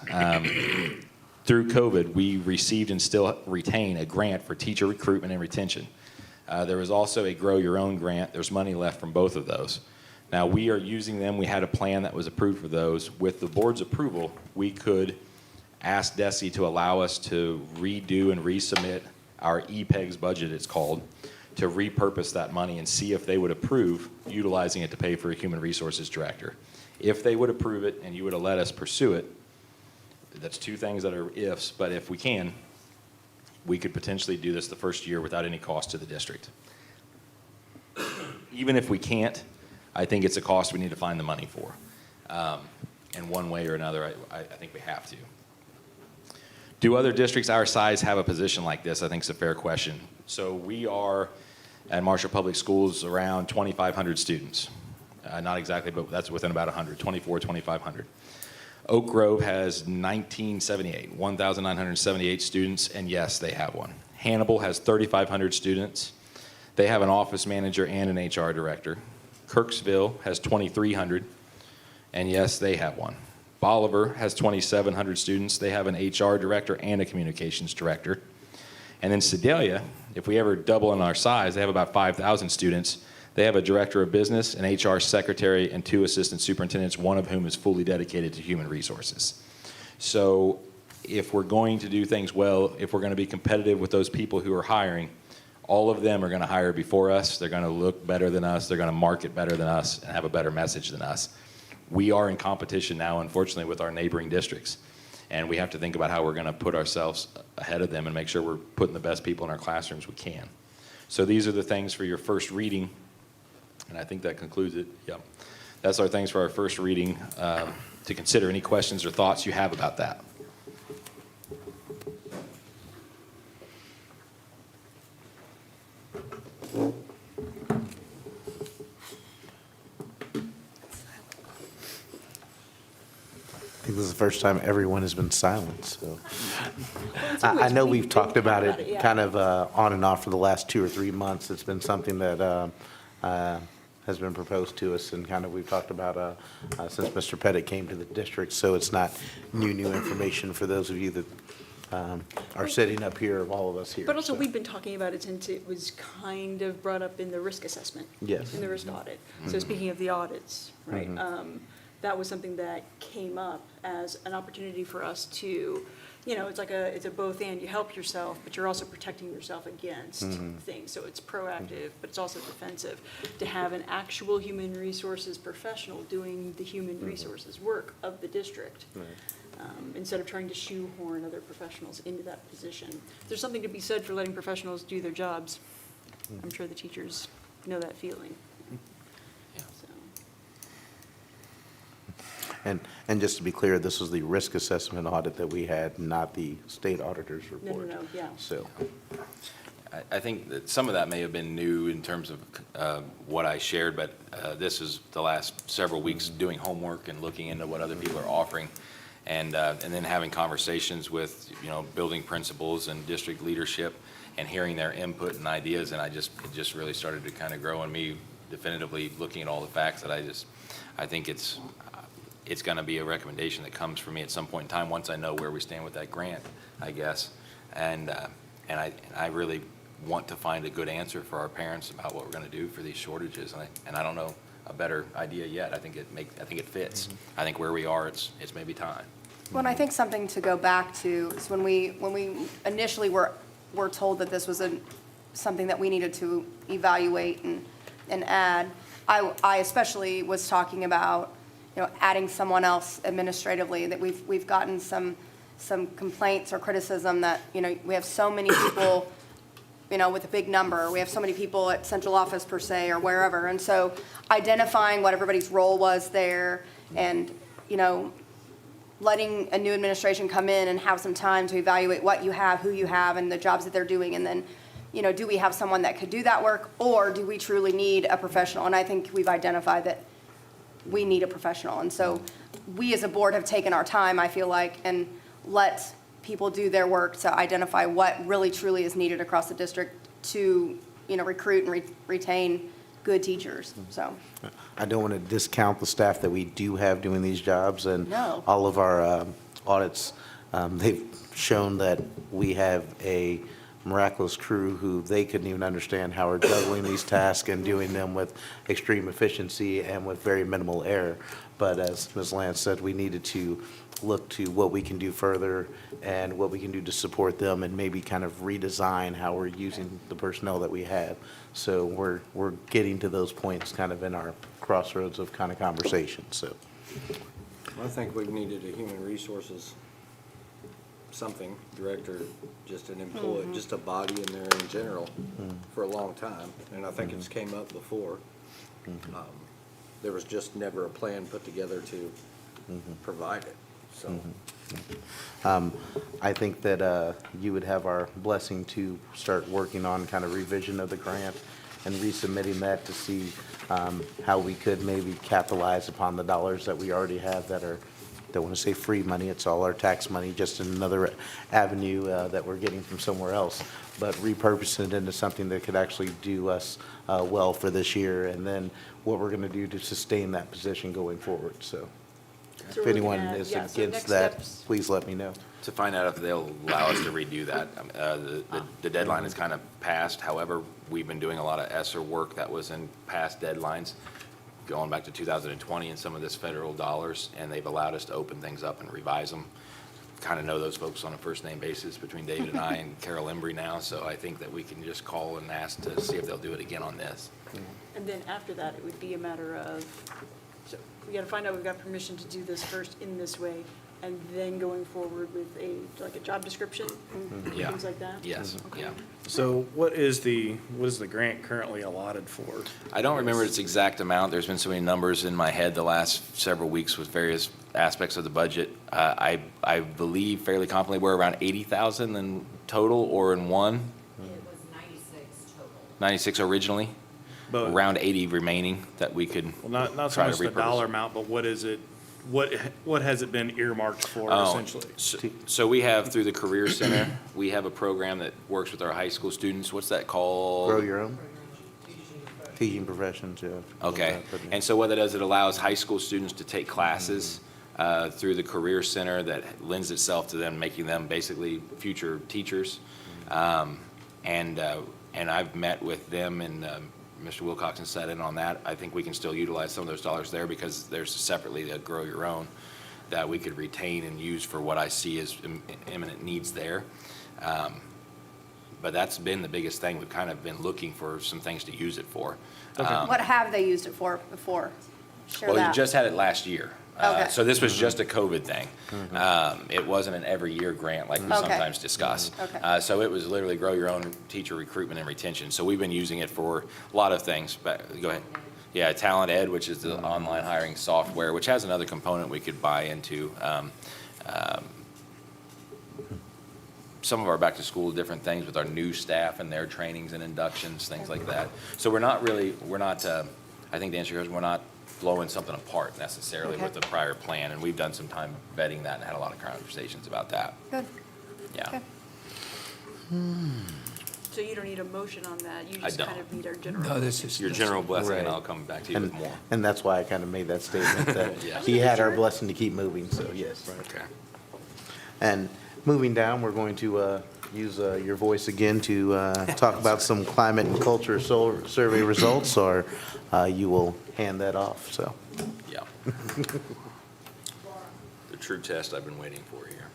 through COVID, we received and still retain a grant for teacher recruitment and retention. There was also a Grow Your Own grant. There's money left from both of those. Now, we are using them. We had a plan that was approved for those. With the board's approval, we could ask DESE to allow us to redo and resubmit our EPEGS budget, it's called, to repurpose that money and see if they would approve utilizing it to pay for a human resources director. If they would approve it and you would have let us pursue it, that's 2 things that are ifs, but if we can, we could potentially do this the first year without any cost to the district. Even if we can't, I think it's a cost we need to find the money for. And one way or another, I think we have to. Do other districts our size have a position like this? I think it's a fair question. So we are, at Marshall Public Schools, around 2,500 students. not exactly, but that's within about 100, 2,500. Oak Grove has 1,978 students, and yes, they have one. Hannibal has 3,500 students. They have an office manager and an HR director. Kirksville has 2,300, and yes, they have one. Bolivar has 2,700 students. They have an HR director and a communications director. And then Sedalia, if we ever double in our size, they have about 5,000 students. They have a director of business, an HR secretary, and 2 assistant superintendents, one of whom is fully dedicated to human resources. So if we're going to do things well, if we're going to be competitive with those people who are hiring, all of them are going to hire before us. They're going to look better than us. They're going to market better than us and have a better message than us. We are in competition now, unfortunately, with our neighboring districts. And we have to think about how we're going to put ourselves ahead of them and make sure we're putting the best people in our classrooms we can. So these are the things for your first reading. And I think that concludes it. Yep. That's our things for our first reading to consider. Any questions or thoughts you have about that? I think this is the first time everyone has been silent, so. I know we've talked about it kind of on and off for the last 2 or 3 months. It's been something that has been proposed to us, and kind of we've talked about since Mr. Pettit came to the district, so it's not new information for those of you that are sitting up here, of all of us here. But also, so. we've been talking about it since it was kind of brought up in the risk assessment. Yes. In the risk audit. So speaking of the audits, right, that was something that came up as an opportunity for us to, you know, it's a both and. You help yourself, but you're also protecting yourself against things. So it's proactive, but it's also defensive. To have an actual human resources professional doing the human resources work of the district. Instead of trying to shoehorn other professionals into that position. There's something to be said for letting professionals do their jobs. I'm sure the teachers know that feeling. So, And just to be clear, this was the risk assessment audit that we had, not the state auditor's report. no, yeah. So, I think that some of that may have been new in terms of what I shared, but this is the last several weeks doing homework and looking into what other people are offering, and then having conversations with, you know, building principals and district leadership and hearing their input and ideas, and it just really started to kind of grow in me definitively looking at all the facts that I think it's going to be a recommendation that comes from me at some point in time once I know where we stand with that grant, I guess. And I really want to find a good answer for our parents about what we're going to do for these shortages. And I don't know a better idea yet. I think it fits. I think where we are, it's maybe time. Well, and I think something to go back to is when we initially were told that this was something that we needed to evaluate and add, I especially was talking about, you know, adding someone else administratively, that we've gotten some complaints or criticism that, you know, we have so many people, you know, with a big number. We have so many people at central office per se or wherever. And so identifying what everybody's role was there and, you know, letting a new administration come in and have some time to evaluate what you have, who you have, and the jobs that they're doing. And then, you know, do we have someone that could do that work, or do we truly need a professional? And I think we've identified that we need a professional. And so we as a board have taken our time, I feel like, and let people do their work to identify what really truly is needed across the district to, you know, recruit and retain good teachers, so. I don't want to discount the staff that we do have doing these jobs, and No. all of our audits, they've shown that we have a miraculous crew who they couldn't even understand how we're juggling these tasks and doing them with extreme efficiency and with very minimal error. But as Ms. Lance said, we needed to look to what we can do further and what we can do to support them, and maybe kind of redesign how we're using the personnel that we have. So we're getting to those points kind of in our crossroads of kind of conversation, so. I think we've needed a human resources, something, director, just an employee, just a body in there in general for a long time. And I think it's came up before. There was just never a plan put together to provide it, so. I think that you would have our blessing to start working on kind of revision of the grant and resubmitting that to see how we could maybe capitalize upon the dollars that we already have that are, don't want to say free money, it's all our tax money, just in another avenue that we're getting from somewhere else, but repurposing it into something that could actually do us well for this year, and then what we're going to do to sustain that position going forward, so. So If we're anyone looking at- is yeah, so against next that, steps- please let me know. To find out if they'll allow us to redo that. The deadline is kind of passed. However, we've been doing a lot of ESSER work that was in past deadlines, going back to 2020 and some of this federal dollars, and they've allowed us to open things up and revise them. Kind of know those folks on a first-name basis between David and I and Carol Embry now, so I think that we can just call and ask to see if they'll do it again on this. And then after that, it would be a matter of, so we gotta find out we've got permission to do this first in this way, and then going forward with like a job description, Yeah. things like that? Yes, Okay. yeah. So what is the grant currently allotted for? I don't remember its exact amount. There's been so many numbers in my head the last several weeks with various aspects of the budget. I believe fairly confidently we're around 80,000 in total or in one, It was 96 total. 96 originally, But, around 80 remaining that we could well, not so try to much the repurpose. dollar amount, but what is it, what has it been earmarked for Oh, essentially? So we have through the Career Center, we have a program that works with our high school students. What's that called? Grow your own? Teaching professions, yeah. Okay, and so what that does, it allows high school students to take classes through the Career Center that lends itself to them, making them basically future teachers. And I've met with them, and Mr. Wilcoxon sat in on that. I think we can still utilize some of those dollars there because there's separately a Grow Your Own that we could retain and use for what I see as imminent needs there. But that's been the biggest thing. We've kind of been looking for some things to use it for. What have they used it for before? Share Well, you that. just had it last year. Okay. So this was just a COVID thing. It wasn't an every year grant like we Okay. sometimes discuss. Okay. So it was literally grow your own teacher recruitment and retention. So we've been using it for a lot of things, but go ahead. Yeah, Talent Ed, which is the online hiring software, which has another component we could buy into. Some of our back to school different things with our new staff and their trainings and inductions, things like that. So we're not, I think the answer is we're not blowing something apart necessarily Okay. with the prior plan, and we've done some time vetting that and had a lot of conversations about that. Good. Yeah. Okay. So you don't need a motion on that, you I just kind don't. of need our general. No, this is. Your general blessing, and Right. I'll come back to you with more. And that's why I kind of made that statement, that Yeah. he had our blessing to keep moving, so yes. Okay. And moving down, we're going to use your voice again to talk about some climate and culture survey results, or you will hand that off, so. Yeah. The true test I've been waiting for here.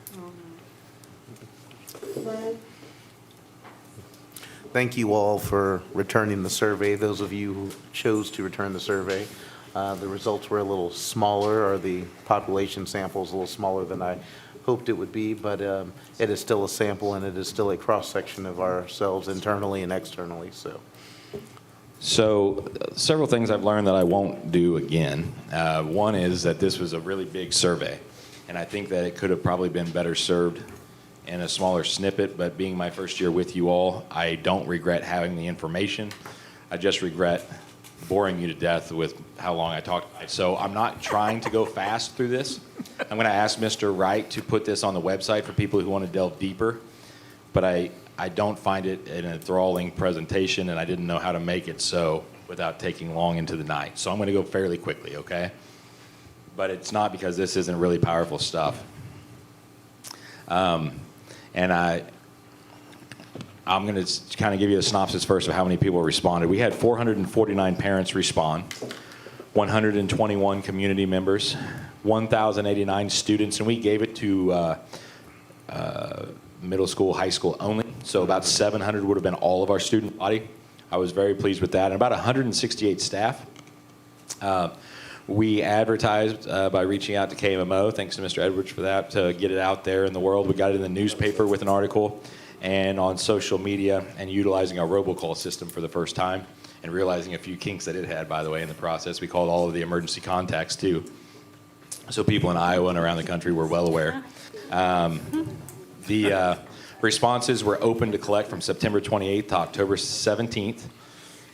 Thank you all for returning the survey, those of you who chose to return the survey. The results were a little smaller, or the population sample is a little smaller than I hoped it would be, but it is still a sample, and it is still a cross-section of ourselves internally and externally, so. So several things I've learned that I won't do again. One is that this was a really big survey, and I think that it could have probably been better served in a smaller snippet, but being my first year with you all, I don't regret having the information. I just regret boring you to death with how long I talked. So I'm not trying to go fast through this. I'm going to ask Mr. Wright to put this on the website for people who want to delve deeper, but I don't find it an enthralling presentation, and I didn't know how to make it so without taking long into the night. So I'm going to go fairly quickly, okay? But it's not because this isn't really powerful stuff. And I'm going to kind of give you a synopsis first of how many people responded. We had 449 parents respond, 121 community members, 1,089 students, and we gave it to middle school, high school only. So about 700 would have been all of our student body. I was very pleased with that. And about 168 staff. We advertised by reaching out to KMMO, thanks to Mr. Edwards for that, to get it out there in the world. We got it in the newspaper with an article and on social media, and utilizing our robocall system for the first time and realizing a few kinks that it had, by the way, in the process. We called all of the emergency contacts too. So people in Iowa and around the country were well aware. The responses were open to collect from September 28th to October 17th.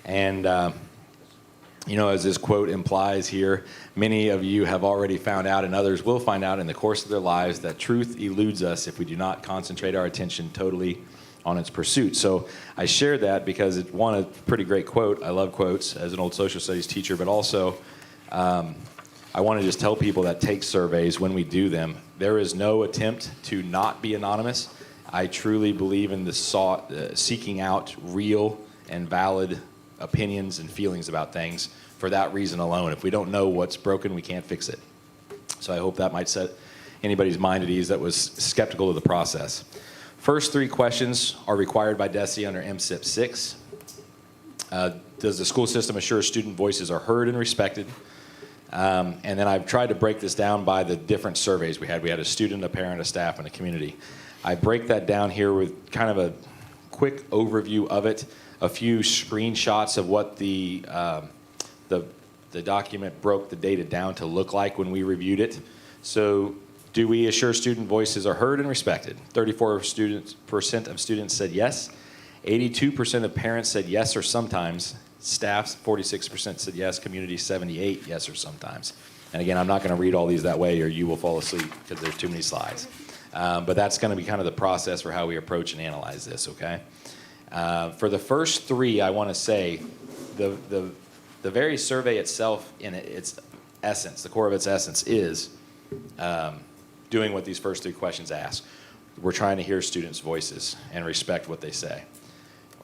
And, as this quote implies here, many of you have already found out, and others will find out in the course of their lives, that truth eludes us if we do not concentrate our attention totally on its pursuit. So I shared that because it's a pretty great quote. I love quotes as an old social studies teacher, but also I want to just tell people that take surveys when we do them. There is no attempt to not be anonymous. I truly believe in the seeking out real and valid opinions and feelings about things for that reason alone. If we don't know what's broken, we can't fix it. So I hope that might set anybody's mind at ease that was skeptical of the process. First 3 questions are required by DESE under MSIP 6. Does the school system assure student voices are heard and respected? And then I've tried to break this down by the different surveys we had. We had a student, a parent, a staff, and a community. I break that down here with kind of a quick overview of it, a few screenshots of what the document broke the data down to look like when we reviewed it. So do we assure student voices are heard and respected? 34% of students said yes. 82% of parents said yes or sometimes. Staffs, 46% said yes. Community, 78% yes or sometimes. And again, I'm not going to read all these that way or you will fall asleep because there's too many slides. But that's going to be kind of the process for how we approach and analyze this, okay? For the first 3, I want to say the very survey itself, in its essence, the core of its essence is doing what these first 3 questions ask. We're trying to hear students' voices and respect what they say.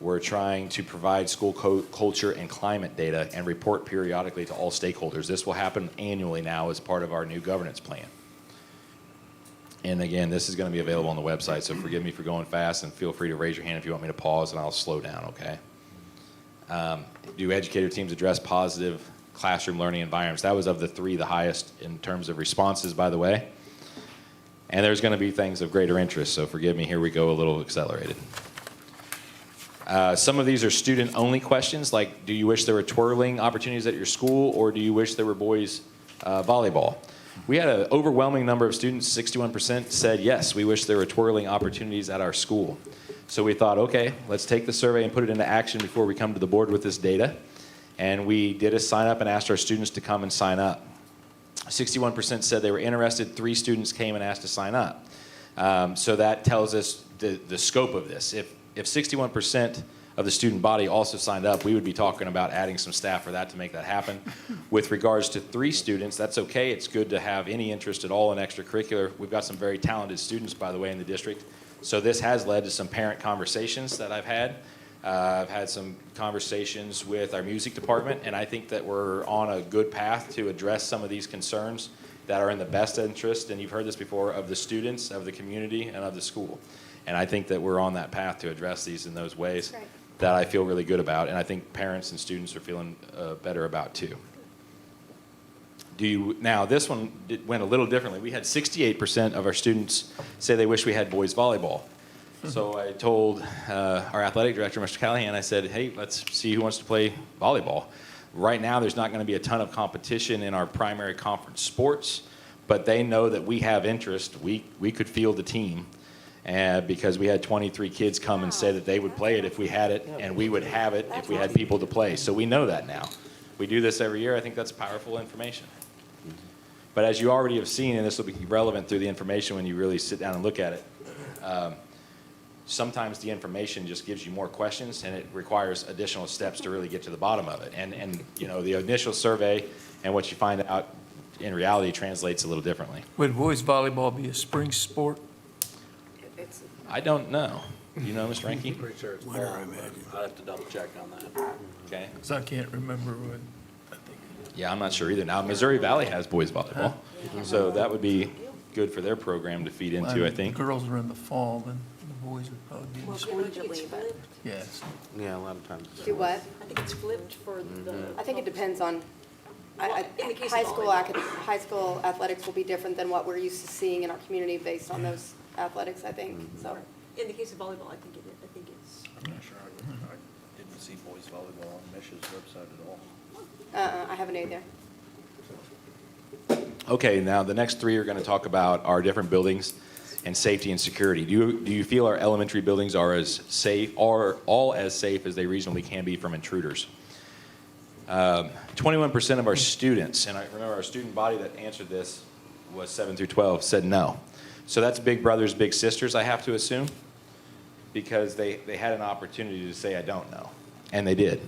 We're trying to provide school culture and climate data and report periodically to all stakeholders. This will happen annually now as part of our new governance plan. And again, this is going to be available on the website, so forgive me for going fast, and feel free to raise your hand if you want me to pause, and I'll slow down, okay? Do educator teams address positive classroom learning environments? That was of the 3 the highest in terms of responses, by the way. And there's going to be things of greater interest, so forgive me, here we go a little accelerated. Some of these are student-only questions, like do you wish there were twirling opportunities at your school, or do you wish there were boys volleyball? We had an overwhelming number of students, 61% said yes, we wish there were twirling opportunities at our school. So we thought, okay, let's take the survey and put it into action before we come to the board with this data. And we did a sign up and asked our students to come and sign up. 61% said they were interested, 3 students came and asked to sign up. So that tells us the scope of this. If 61% of the student body also signed up, we would be talking about adding some staff for that to make that happen. With regards to 3 students, that's okay. It's good to have any interest at all in extracurricular. We've got some very talented students, by the way, in the district. So this has led to some parent conversations that I've had. I've had some conversations with our music department, and I think that we're on a good path to address some of these concerns that are in the best interest, and you've heard this before, of the students, of the community, and of the school. And I think that we're on that path to address these in those ways that I feel really good about, and I think parents and students are feeling better about too. Now, this one went a little differently. We had 68% of our students say they wish we had boys volleyball. So I told our athletic director, Mr. Callahan, I said, hey, let's see who wants to play volleyball. Right now, there's not going to be a ton of competition in our primary conference sports, but they know that we have interest. We could field a team. Because we had 23 kids come and say that they would play it if we had it, and we would have it if we had people to play. So we know that now. We do this every year. I think that's powerful information. But as you already have seen, and this will be relevant through the information when you really sit down and look at it, sometimes the information just gives you more questions, and it requires additional steps to really get to the bottom of it. And the initial survey and what you find out in reality translates a little differently. Would boys volleyball be a spring sport? I don't know. Do you know, Mr. Ranky? Pretty sure it's fall, I'll have to double check on that. Okay. Because I can't remember what, I think. Yeah, I'm not sure either. Now, Missouri Valley has boys volleyball, so that would be good for their program to feed into, I think. The girls are in the fall, then the boys would probably be in the spring. It's flipped. Yes. Yeah, a lot of times. Do what? I think it's flipped for the. I think it depends on, In the case of high school athletics will be different than what we're used to seeing in our community based on those athletics, I think, so. In the case of volleyball, I think it's. I'm not sure, I didn't see boys volleyball on Mish's website at all. I haven't either. Okay, now the next 3 are going to talk about our different buildings and safety and security. Do you feel our elementary buildings are as safe, or all as safe as they reasonably can be from intruders? 21% of our students, and I remember our student body that answered this was 7 through 12, said no. So that's big brothers, big sisters, I have to assume, because they had an opportunity to say, I don't know, and they did.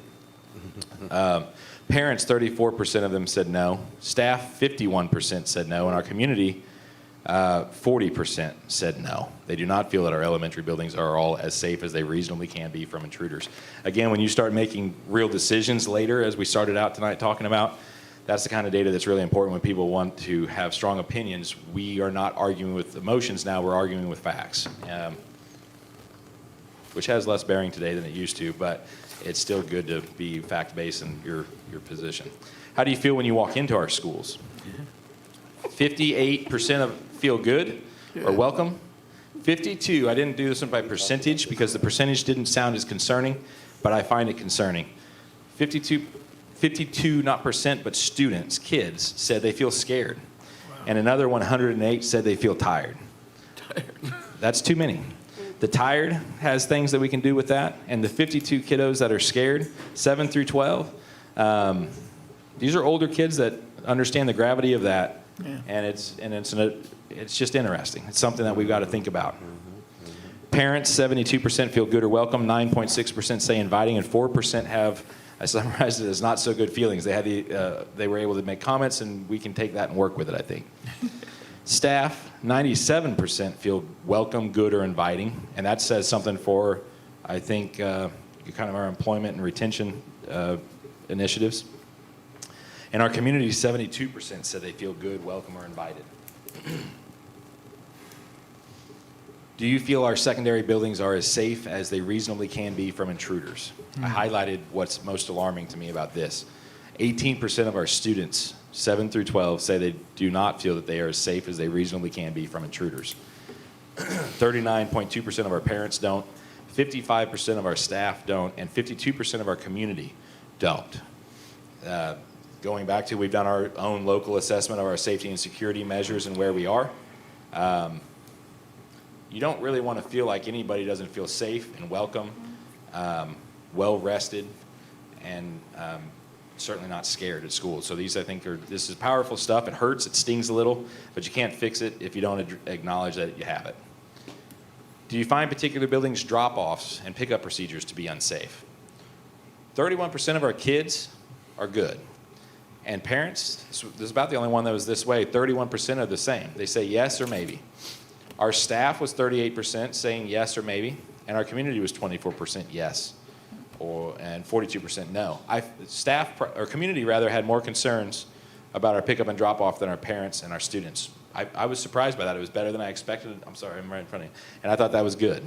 Parents, 34% of them said no. Staff, 51% said no. In our community, 40% said no. They do not feel that our elementary buildings are all as safe as they reasonably can be from intruders. Again, when you start making real decisions later, as we started out tonight talking about, that's the kind of data that's really important when people want to have strong opinions. We are not arguing with emotions now, we're arguing with facts, which has less bearing today than it used to, but it's still good to be fact-based in your position. How do you feel when you walk into our schools? 58% feel good or welcome. 52, I didn't do this one by percentage because the percentage didn't sound as concerning, but I find it concerning. 52, not percent, but students, kids, said they feel scared. And another 108 said they feel tired. That's too many. The tired has things that we can do with that, and the 52 kiddos that are scared, 7 through 12, these are older kids that understand the gravity of that, and it's just interesting. It's something that we've got to think about. Parents, 72% feel good or welcome, 9.6% say inviting, and 4% have, I summarized it as not so good feelings. They were able to make comments, and we can take that and work with it, I think. Staff, 97% feel welcome, good, or inviting, and that says something for, I think, kind of our employment and retention initiatives. In our community, 72% said they feel good, welcome, or invited. Do you feel our secondary buildings are as safe as they reasonably can be from intruders? I highlighted what's most alarming to me about this. 18% of our students, 7 through 12, say they do not feel that they are as safe as they reasonably can be from intruders. 39.2% of our parents don't, 55% of our staff don't, and 52% of our community don't. Going back to, we've done our own local assessment of our safety and security measures and where we are. You don't really want to feel like anybody doesn't feel safe and welcome, well-rested, and certainly not scared at school. So these, I think, this is powerful stuff. It hurts, it stings a little, but you can't fix it if you don't acknowledge that you have it. Do you find particular buildings drop-offs and pickup procedures to be unsafe? 31% of our kids are good. And parents, this is about the only one that was this way, 31% are the same. They say yes or maybe. Our staff was 38% saying yes or maybe, and our community was 24% yes, and 42% no. Our community rather had more concerns about our pickup and drop off than our parents and our students. I was surprised by that. It was better than I expected. I'm sorry, I'm right in front of you. And I thought that was good.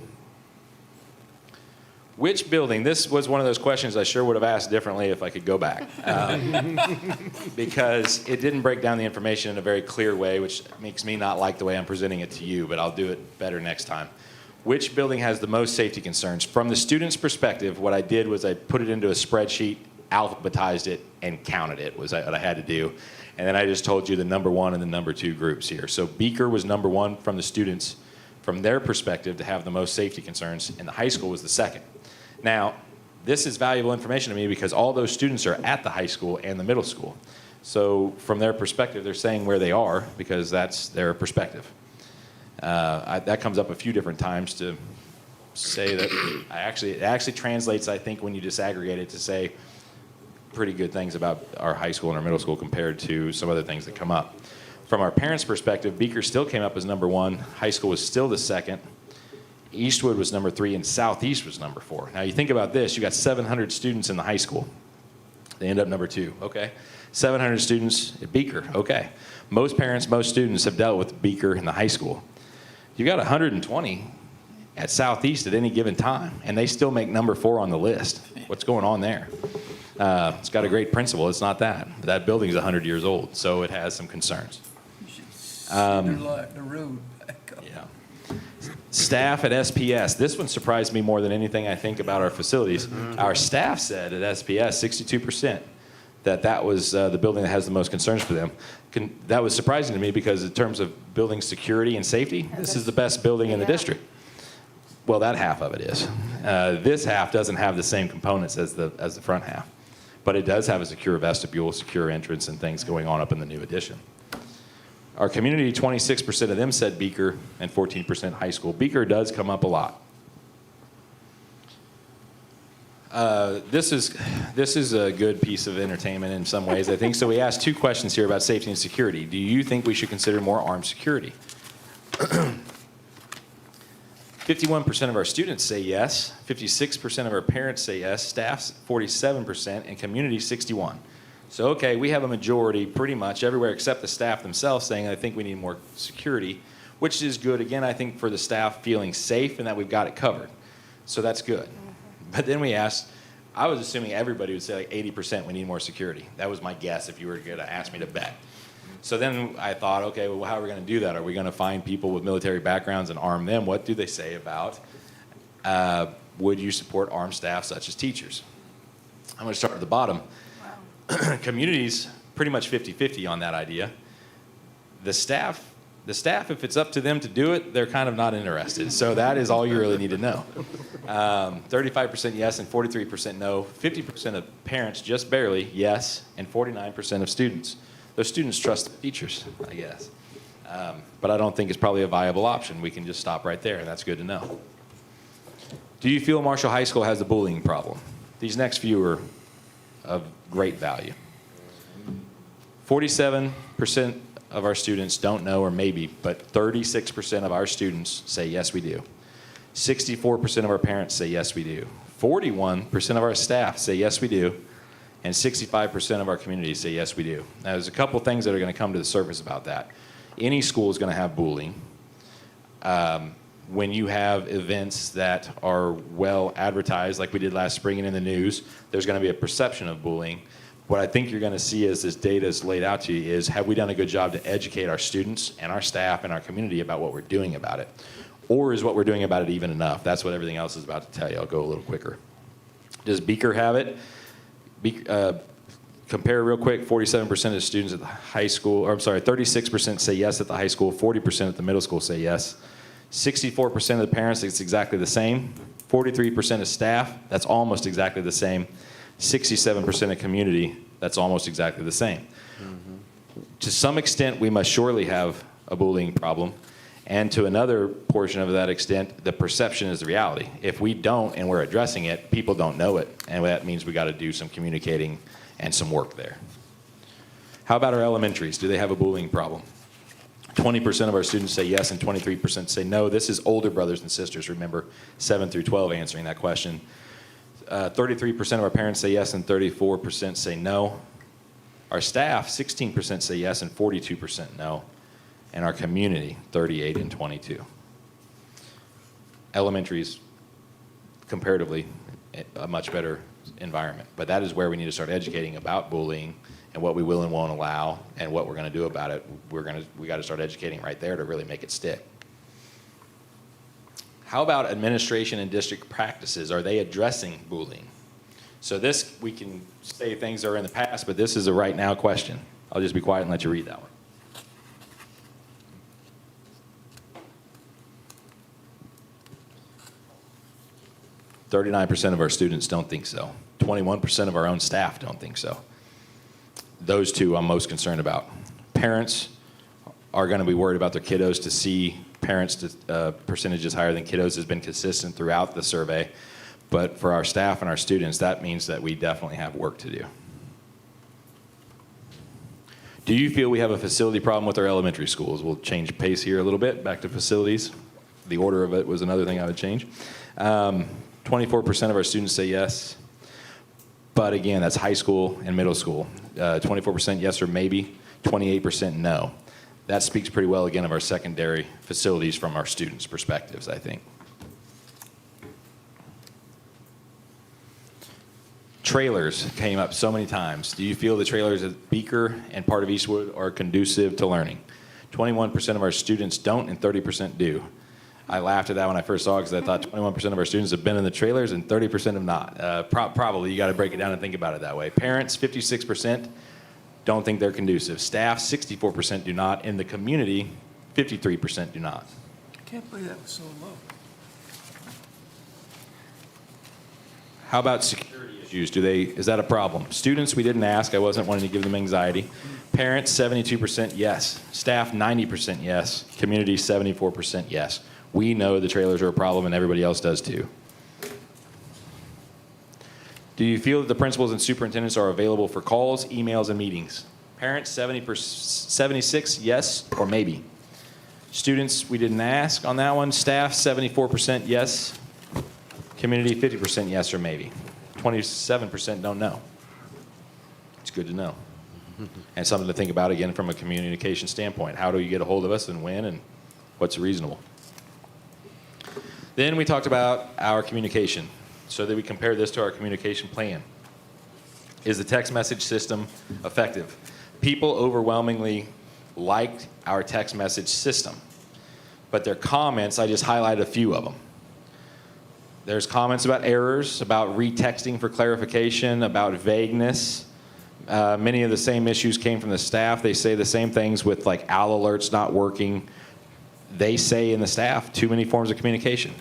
Which building, this was one of those questions I sure would have asked differently if I could go back. Because it didn't break down the information in a very clear way, which makes me not like the way I'm presenting it to you, but I'll do it better next time. Which building has the most safety concerns? From the student's perspective, what I did was I put it into a spreadsheet, alphabetized it, and counted it, was what I had to do. And then I just told you the number 1 and the number 2 groups here. So Beaker was number 1 from the students, from their perspective, to have the most safety concerns, and the high school was the second. Now, this is valuable information to me because all those students are at the high school and the middle school. So from their perspective, they're saying where they are because that's their perspective. That comes up a few different times to say that it actually translates, I think, when you disaggregate it, to say pretty good things about our high school and our middle school compared to some other things that come up. From our parents' perspective, Beaker still came up as number 1. High school was still the second. Eastwood was number 3, and Southeast was number 4. Now, you think about this. You got 700 students in the high school. They end up number 2. Okay. 700 students at Beaker. Okay. Most parents, most students have dealt with Beaker in the high school. You got 120 at Southeast at any given time, and they still make number 4 on the list. What's going on there? It's got a great principal. It's not that. That building's 100 years old, so it has some concerns. You should see the road back up. Yeah. Staff at SPS. This one surprised me more than anything I think about our facilities. Our staff said at SPS, 62%, that was the building that has the most concerns for them. That was surprising to me because in terms of building security and safety, this is the best building in the district. Well, that half of it is. This half doesn't have the same components as the front half. but it does have a secure vestibule, secure entrance, and things going on up in the new addition. Our community, 26% of them said Beaker and 14% high school. Beaker does come up a lot. This is a good piece of entertainment in some ways, I think. So we asked 2 questions here about safety and security. Do you think we should consider more armed security? 51% of our students say yes, 56% of our parents say yes, staff 47%, and community 61%. So, okay, we have a majority pretty much everywhere except the staff themselves saying, I think we need more security, which is good, again, I think, for the staff feeling safe and that we've got it covered. So that's good. But then we asked, I was assuming everybody would say like 80% we need more security. That was my guess if you were going to ask me to bet. So then I thought, okay, well, how are we going to do that? Are we going to find people with military backgrounds and arm them? What do they say about would you support armed staff such as teachers? I'm going to start at the bottom. Communities, pretty much 50-50 on that idea. The staff, if it's up to them to do it, they're kind of not interested. So that is all you really need to know. 35% yes and 43% no. 50% of parents, just barely, yes, and 49% of students. Those students trust the teachers, I guess. But I don't think it's probably a viable option. We can just stop right there, and that's good to know. Do you feel Marshall High School has a bullying problem? These next few are of great value. 47% of our students don't know or maybe, but 36% of our students say yes, we do. 64% of our parents say yes, we do. 41% of our staff say yes, we do. And 65% of our community say yes, we do. Now, there's a couple things that are going to come to the surface about that. Any school is going to have bullying. When you have events that are well advertised, like we did last spring and in the news, there's going to be a perception of bullying. What I think you're going to see as this data is laid out to you is, have we done a good job to educate our students and our staff and our community about what we're doing about it? Or is what we're doing about it even enough? That's what everything else is about to tell you. I'll go a little quicker. Does Beaker have it? Compare real quick, 47% of students at the high school, or I'm sorry, 36% say yes at the high school, 40% at the middle school say yes. 64% of the parents, it's exactly the same. 43% of staff, that's almost exactly the same. 67% of community, that's almost exactly the same. To some extent, we must surely have a bullying problem. And to another portion of that extent, the perception is the reality. If we don't and we're addressing it, people don't know it. And that means we got to do some communicating and some work there. How about our elementaries? Do they have a bullying problem? 20% of our students say yes and 23% say no. This is older brothers and sisters, remember, 7 through 12 answering that question. 33% of our parents say yes and 34% say no. Our staff, 16% say yes and 42% no. And our community, 38 and 22. Elementaries, comparatively, a much better environment. But that is where we need to start educating about bullying and what we will and won't allow and what we're going to do about it. We got to start educating right there to really make it stick. How about administration and district practices? Are they addressing bullying? So this, we can say things are in the past, but this is a right now question. I'll just be quiet and let you read that one. "39% of our students don't think so. 21% of our own staff don't think so." Those two I'm most concerned about. Parents are going to be worried about their kiddos. To see parents percentages higher than kiddos has been consistent throughout the survey. But for our staff and our students, that means that we definitely have work to do. Do you feel we have a facility problem with our elementary schools? We'll change pace here a little bit, back to facilities. The order of it was another thing I would change. 24% of our students say yes. But again, that's high school and middle school. 24% yes or maybe, 28% no. That speaks pretty well, again, of our secondary facilities from our students' perspectives, I think. Trailers came up so many times. Do you feel the trailers at Beaker and part of Eastwood are conducive to learning? 21% of our students don't and 30% do. I laughed at that when I first saw it because I thought 21% of our students have been in the trailers and 30% have not. Probably, you got to break it down and think about it that way. Parents, 56% don't think they're conducive. Staff, 64% do not. In the community, 53% do not. I can't believe that was so low. How about security issues? issues? Is that a problem? Students, we didn't ask. I wasn't wanting to give them anxiety. Parents, 72% yes. Staff, 90% yes. Community, 74% yes. We know the trailers are a problem and everybody else does too. Do you feel that the principals and superintendents are available for calls, emails, and meetings? Parents, 76 yes or maybe. Students, we didn't ask on that one. Staff, 74% yes. Community, 50% yes or maybe. 27% don't know. It's good to know. And something to think about again from a communication standpoint. How do you get a hold of us and when and what's reasonable? Then we talked about our communication so that we compare this to our communication plan. Is the text message system effective? People overwhelmingly liked our text message system, but their comments, I just highlighted a few of them. There's comments about errors, about retexting for clarification, about vagueness. Many of the same issues came from the staff. They say the same things with like owl alerts not working. They say in the staff, too many forms of communication.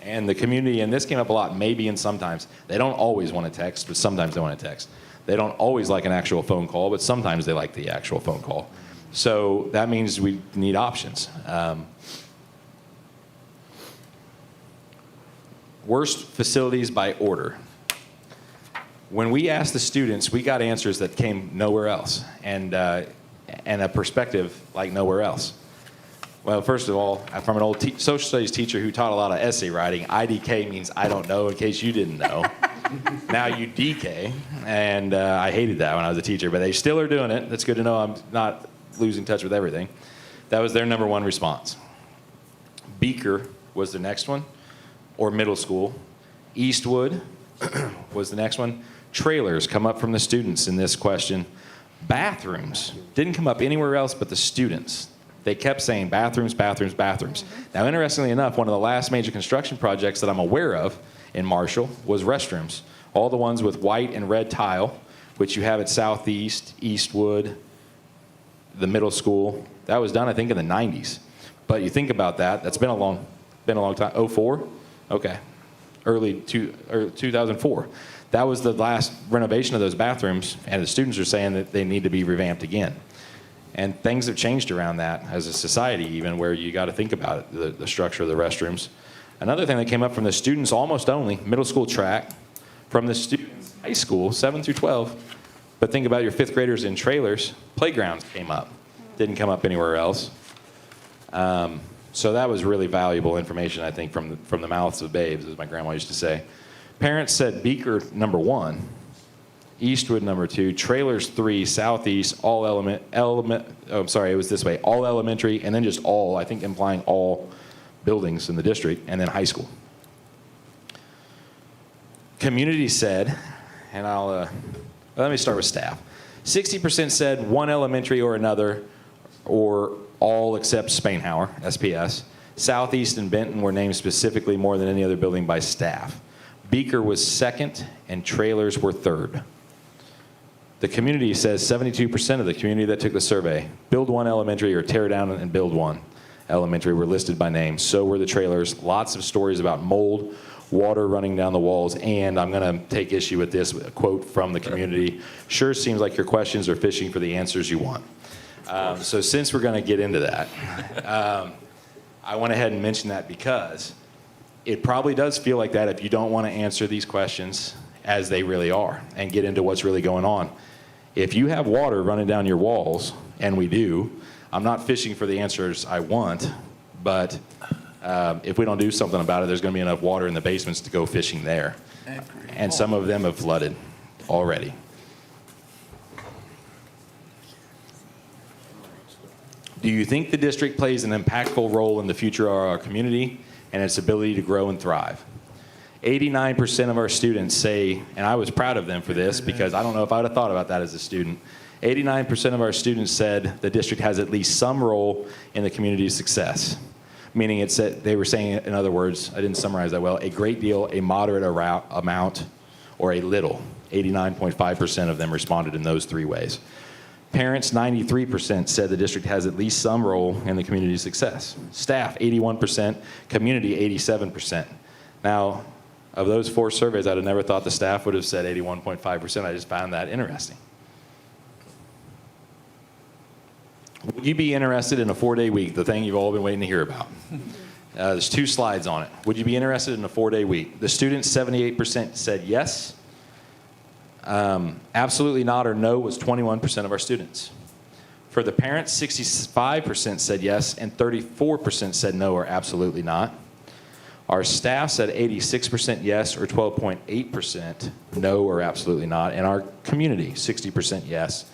And the community, and this came up a lot, maybe and sometimes, they don't always want to text, but sometimes they want to text. They don't always like an actual phone call, but sometimes they like the actual phone call. So that means we need options. Worst facilities by order. When we asked the students, we got answers that came nowhere else, and a perspective like nowhere else. Well, first of all, I'm from an old social studies teacher who taught a lot of essay writing. IDK means I don't know, in case you didn't know. Now you DK, and I hated that when I was a teacher, but they still are doing it. That's good to know I'm not losing touch with everything. That was their number one response. Beaker was the next one, or middle school. Eastwood was the next one. Trailers come up from the students in this question. Bathrooms didn't come up anywhere else but the students. They kept saying bathrooms, bathrooms, bathrooms. Now, interestingly enough, one of the last major construction projects that I'm aware of in Marshall was restrooms. All the ones with white and red tile, which you have at Southeast, Eastwood, the middle school. That was done, I think, in the 90s. But you think about that, that's been a long time. 04? Okay. Early 2004. That was the last renovation of those bathrooms, and the students are saying that they need to be revamped again. And things have changed around that as a society, even where you got to think about it, the structure of the restrooms. Another thing that came up from the students almost only, middle school track, from the students, high school, 7 through 12. But think about your fifth graders in trailers, playgrounds came up. Didn't come up anywhere else. So that was really valuable information, I think, from the mouths of babes, as my grandma used to say. Parents said Beaker, number 1. Eastwood, number 2. Trailers, 3. Southeast, all it was this way. All elementary, and then just all, I think implying all buildings in the district, and then high school. Community said, and let me start with staff. 60% said one elementary or another, or all except Spainhauer, SPS. Southeast and Benton were named specifically more than any other building by staff. Beaker was second, and trailers were third. The community says 72% of the community that took the survey, build one elementary or tear down and build one elementary, were listed by name. So were the trailers. Lots of stories about mold, water running down the walls, and I'm going to take issue with this quote from the community. Sure seems like your questions are fishing for the answers you want. So since we're going to get into that, I went ahead and mentioned that because it probably does feel like that if you don't want to answer these questions as they really are and get into what's really going on. If you have water running down your walls, and we do, I'm not fishing for the answers I want, but if we don't do something about it, there's going to be enough water in the basements to go fishing there. And some of them have flooded already. Do you think the district plays an impactful role in the future of our community and its ability to grow and thrive? 89% of our students say, and I was proud of them for this because I don't know if I would have thought about that as a student. 89% of our students said the district has at least some role in the community's success. Meaning they were saying, in other words, I didn't summarize that well, a great deal, a moderate amount, or a little. 89.5% of them responded in those three ways. Parents, 93% said the district has at least some role in the community's success. Staff, 81%. Community, 87%. Now, of those 4 surveys, I'd have never thought the staff would have said 81.5%. I just found that interesting. Would you be interested in a 4-day week, the thing you've all been waiting to hear about? There's 2 slides on it. Would you be interested in a 4-day week? The students, 78% said yes. Absolutely not or no was 21% of our students. For the parents, 65% said yes, and 34% said no or absolutely not. Our staff said 86% yes or 12.8% no or absolutely not. And our community, 60% yes,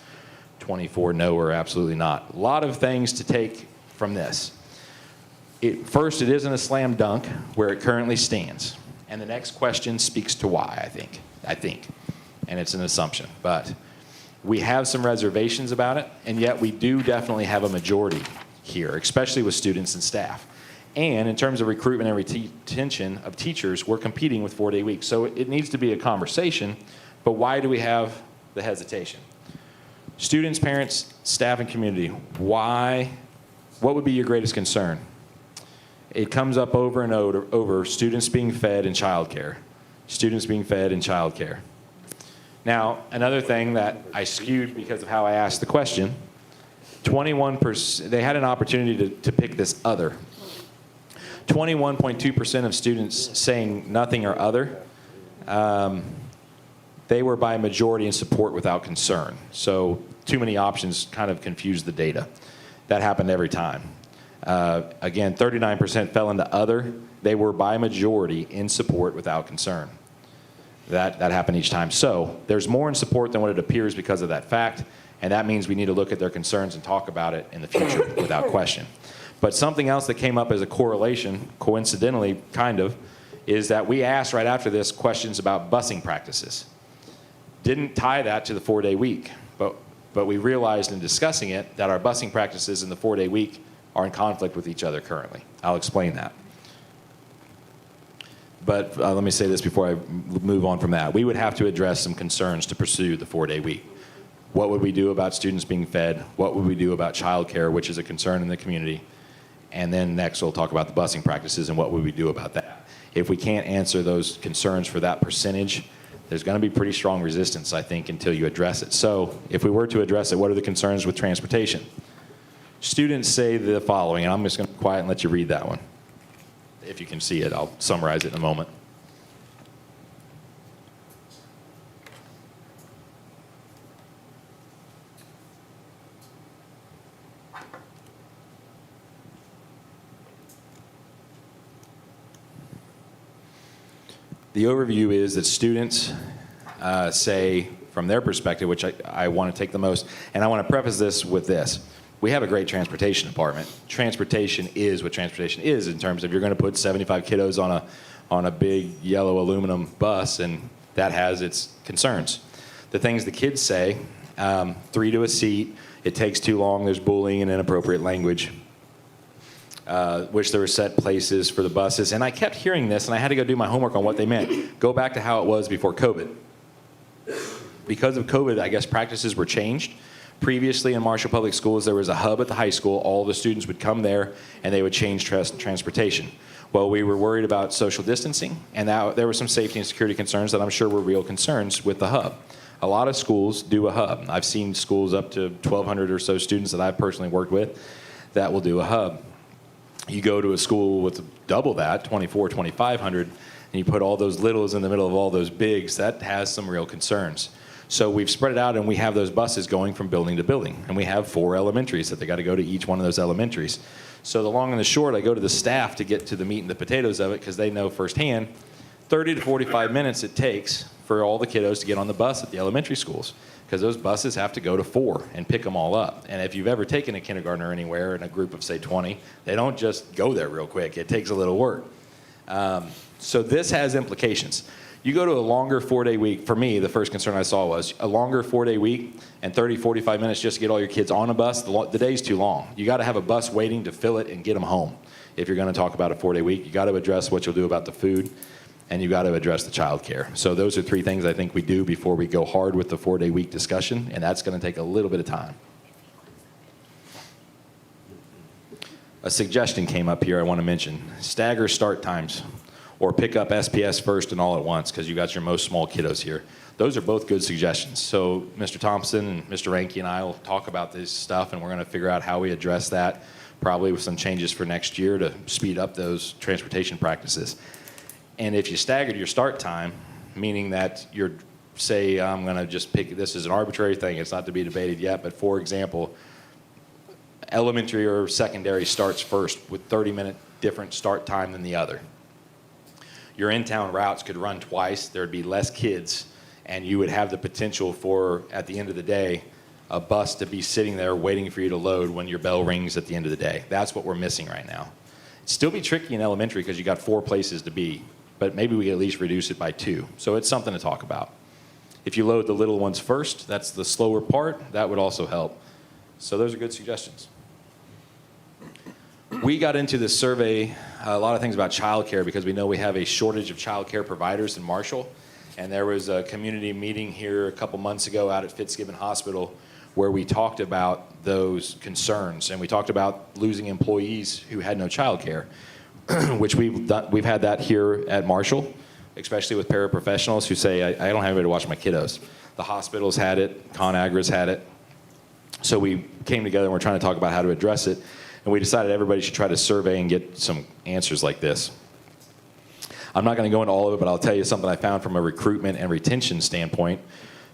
24 no or absolutely not. A lot of things to take from this. First, it isn't a slam dunk where it currently stands. And the next question speaks to why, I think. And it's an assumption. But we have some reservations about it, and yet we do definitely have a majority here, especially with students and staff. And in terms of recruitment and retention of teachers, we're competing with 4-day weeks. So it needs to be a conversation, but why do we have the hesitation? Students, parents, staff, and community, what would be your greatest concern? It comes up over and over, students being fed in childcare. Students being fed in childcare. Now, another thing that I skewed because of how I asked the question, 21%, they had an opportunity to pick this other. 21.2% of students saying nothing or other, they were by majority in support without concern. So too many options kind of confused the data. That happened every time. Again, 39% fell into other. They were by majority in support without concern. That happened each time. So there's more in support than what it appears because of that fact, and that means we need to look at their concerns and talk about it in the future without question. But something else that came up as a correlation, coincidentally, kind of, is that we asked right after this questions about busing practices. Didn't tie that to the 4-day week, but we realized in discussing it that our busing practices in the 4-day week are in conflict with each other currently. I'll explain that. But let me say this before I move on from that. We would have to address some concerns to pursue the 4-day week. What would we do about students being fed? What would we do about childcare, which is a concern in the community? And then next we'll talk about the busing practices and what would we do about that. If we can't answer those concerns for that percentage, there's going to be pretty strong resistance, I think, until you address it. So if we were to address it, what are the concerns with transportation? Students say the following, and I'm just going to be quiet and let you read that one. If you can see it, I'll summarize it in a moment. The overview is that students say, from their perspective, which I want to take the most, and I want to preface this with this. We have a great transportation department. Transportation is what transportation is in terms of you're going to put 75 kiddos on a big yellow aluminum bus, and that has its concerns. The things the kids say, 3 to a seat, it takes too long, there's bullying and inappropriate language. Wish there were set places for the buses. And I kept hearing this, and I had to go do my homework on what they meant. Go back to how it was before COVID. Because of COVID, I guess practices were changed. Previously in Marshall Public Schools, there was a hub at the high school. All the students would come there, and they would change transportation. Well, we were worried about social distancing, and there were some safety and security concerns that I'm sure were real concerns with the hub. A lot of schools do a hub. I've seen schools up to 1,200 or so students that I've personally worked with that will do a hub. You go to a school with double that, 2,400, 2,500, and you put all those littles in the middle of all those bigs, that has some real concerns. So we've spread it out, and we have those buses going from building to building. And we have 4 elementaries that they got to go to each one of those elementaries. So the long and the short, I go to the staff to get to the meat and the potatoes of it because they know firsthand 30 to 45 minutes it takes for all the kiddos to get on the bus at the elementary schools because those buses have to go to 4 and pick them all up. And if you've ever taken a kindergartner anywhere in a group of, say, 20, they don't just go there real quick. It takes a little work. So this has implications. You go to a longer 4-day week, for me, the first concern I saw was a longer 4-day week and 30, 45 minutes just to get all your kids on a bus, the day's too long. You got to have a bus waiting to fill it and get them home. If you're going to talk about a 4-day week, you got to address what you'll do about the food, and you got to address the child care. So those are 3 things I think we do before we go hard with the 4-day week discussion, and that's going to take a little bit of time. A suggestion came up here I want to mention. Stagger start times. or pick up SPS first and all at once because you got your most small kiddos here. Those are both good suggestions. So Mr. Thompson and Mr. Ranky and I will talk about this stuff, and we're going to figure out how we address that, probably with some changes for next year to speed up those transportation practices. And if you staggered your start time, meaning that you're, say, I'm going to just pick, this is an arbitrary thing, it's not to be debated yet, but for example, elementary or secondary starts first with 30-minute different start time than the other. Your in-town routes could run twice, there'd be less kids, and you would have the potential for, at the end of the day, a bus to be sitting there waiting for you to load when your bell rings at the end of the day. That's what we're missing right now. It'd still be tricky in elementary because you got 4 places to be, but maybe we at least reduce it by 2. So it's something to talk about. If you load the little ones first, that's the slower part, that would also help. So those are good suggestions. We got into this survey, a lot of things about childcare because we know we have a shortage of childcare providers in Marshall. And there was a community meeting here a couple months ago out at Fitzgibbon Hospital where we talked about those concerns. And we talked about losing employees who had no childcare, which we've had that here at Marshall, especially with paraprofessionals who say, I don't have anybody to watch my kiddos. The hospitals had it, ConAgra's had it. So we came together and we're trying to talk about how to address it. And we decided everybody should try to survey and get some answers like this. I'm not going to go into all of it, but I'll tell you something I found from a recruitment and retention standpoint.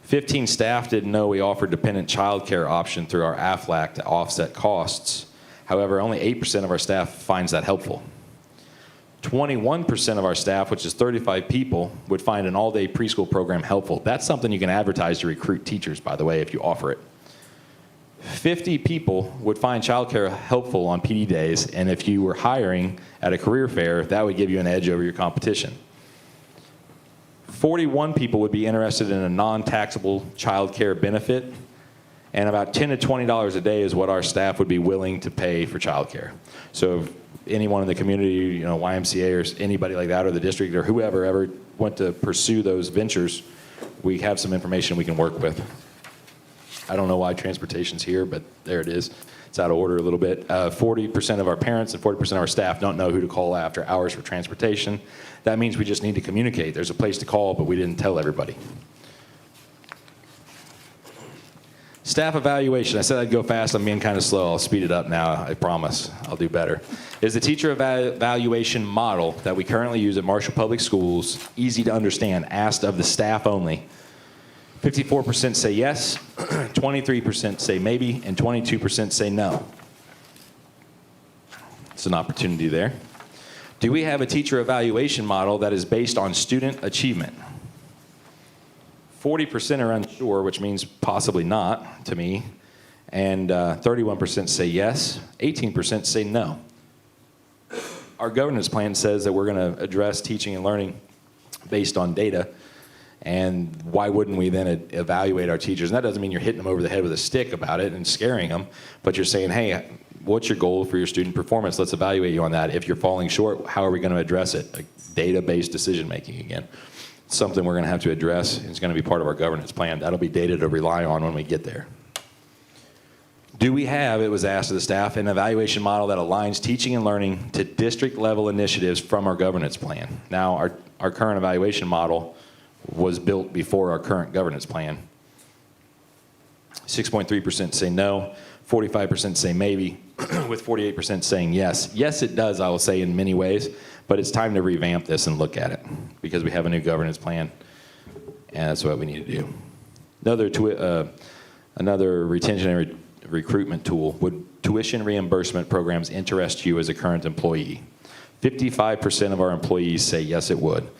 15 staff didn't know we offered dependent child care option through our AFLAC to offset costs. However, only 8% of our staff finds that helpful. 21% of our staff, which is 35 people, would find an all-day preschool program helpful. That's something you can advertise to recruit teachers, by the way, if you offer it. 50 people would find childcare helpful on PD days, and if you were hiring at a career fair, that would give you an edge over your competition. 41 people would be interested in a non-taxable childcare benefit, and about $10 to $20 a day is what our staff would be willing to pay for childcare. So if anyone in the community, you know, YMCA or anybody like that, or the district or whoever ever went to pursue those ventures, we have some information we can work with. I don't know why transportation's here, but there it is. It's out of order a little bit. 40% of our parents and 40% of our staff don't know who to call after hours for transportation. That means we just need to communicate. There's a place to call, but we didn't tell everybody. Staff evaluation. I said I'd go fast. I'm being kind of slow. I'll speed it up now. I promise. I'll do better. Is the teacher evaluation model that we currently use at Marshall Public Schools easy to understand, asked of the staff only? 54% say yes, 23% say maybe, and 22% say no. It's an opportunity there. Do we have a teacher evaluation model that is based on student achievement? 40% are unsure, which means possibly not to me, and 31% say yes, 18% say no. Our governance plan says that we're going to address teaching and learning based on data. And why wouldn't we then evaluate our teachers? And that doesn't mean you're hitting them over the head with a stick about it and scaring them, but you're saying, hey, what's your goal for your student performance? Let's evaluate you on that. If you're falling short, how are we going to address it? Like data-based decision-making again. Something we're going to have to address. It's going to be part of our governance plan. That'll be data to rely on when we get there. Do we have, it was asked of the staff, an evaluation model that aligns teaching and learning to district-level initiatives from our governance plan? Now, our current evaluation model was built before our current governance plan. 6.3% say no, 45% say maybe, with 48% saying yes. Yes, it does, I will say, in many ways, but it's time to revamp this and look at it because we have a new governance plan, and that's what we need to do. Another retention and recruitment tool. Would tuition reimbursement programs interest you as a current employee? 55% of our employees say yes, it would.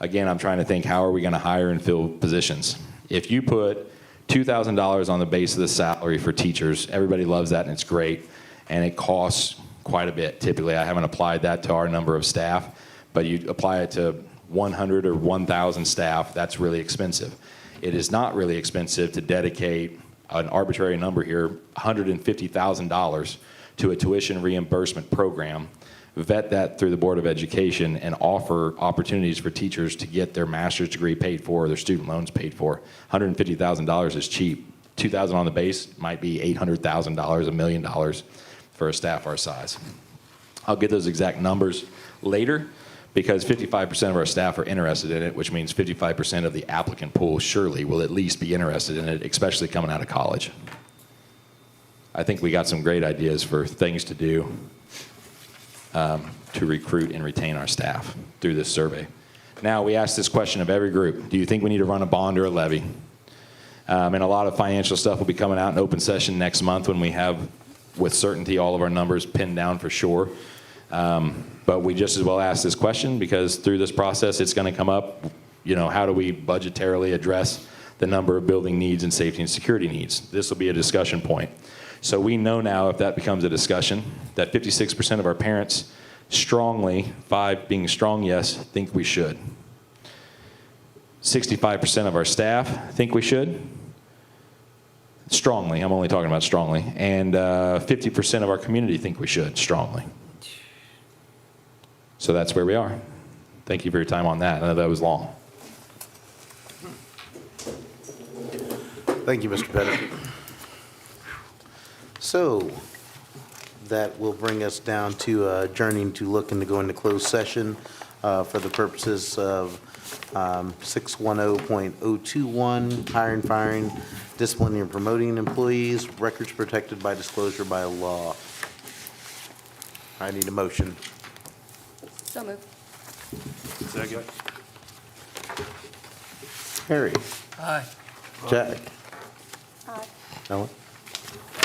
Again, I'm trying to think, how are we going to hire and fill positions? If you put $2,000 on the base of the salary for teachers, everybody loves that and it's great, and it costs quite a bit. Typically, I haven't applied that to our number of staff, but you apply it to 100 or 1,000 staff, that's really expensive. It is not really expensive to dedicate an arbitrary number here, $150,000 to a tuition reimbursement program, vet that through the Board of Education, and offer opportunities for teachers to get their master's degree paid for, their student loans paid for. $150,000 is cheap. $2,000 on the base might be $800,000, $1 million for a staff our size. I'll get those exact numbers later, because 55% of our staff are interested in it, which means 55% of the applicant pool surely will at least be interested in it, especially coming out of college. I think we got some great ideas for things to do to recruit and retain our staff through this survey. Now, we asked this question of every group. Do you think we need to run a bond or a levy? And a lot of financial stuff will be coming out in open session next month when we have, with certainty, all of our numbers pinned down for sure. But we just as well ask this question because through this process, it's going to come up, how do we budgetarily address the number of building needs and safety and security needs? This will be a discussion point. So we know now, if that becomes a discussion, that 56% of our parents strongly, 5 being strong yes, think we should. 65% of our staff think we should. Strongly, I'm only talking about strongly. And 50% of our community think we should, strongly. So that's where we are. Thank you for your time on that. I know that was long. Thank you, Mr. Pettit. So that will bring us down to adjourning to look and to go into closed session for the purposes of 610.021, hiring, firing, disciplining, and promoting employees, records protected by disclosure by law. I need a motion. So moved. Second. Harry, Aye. Jack, Aye. Ellen,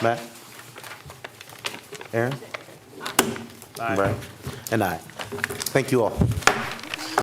Matt, Aaron, Aye. Brian, and I. Thank you all.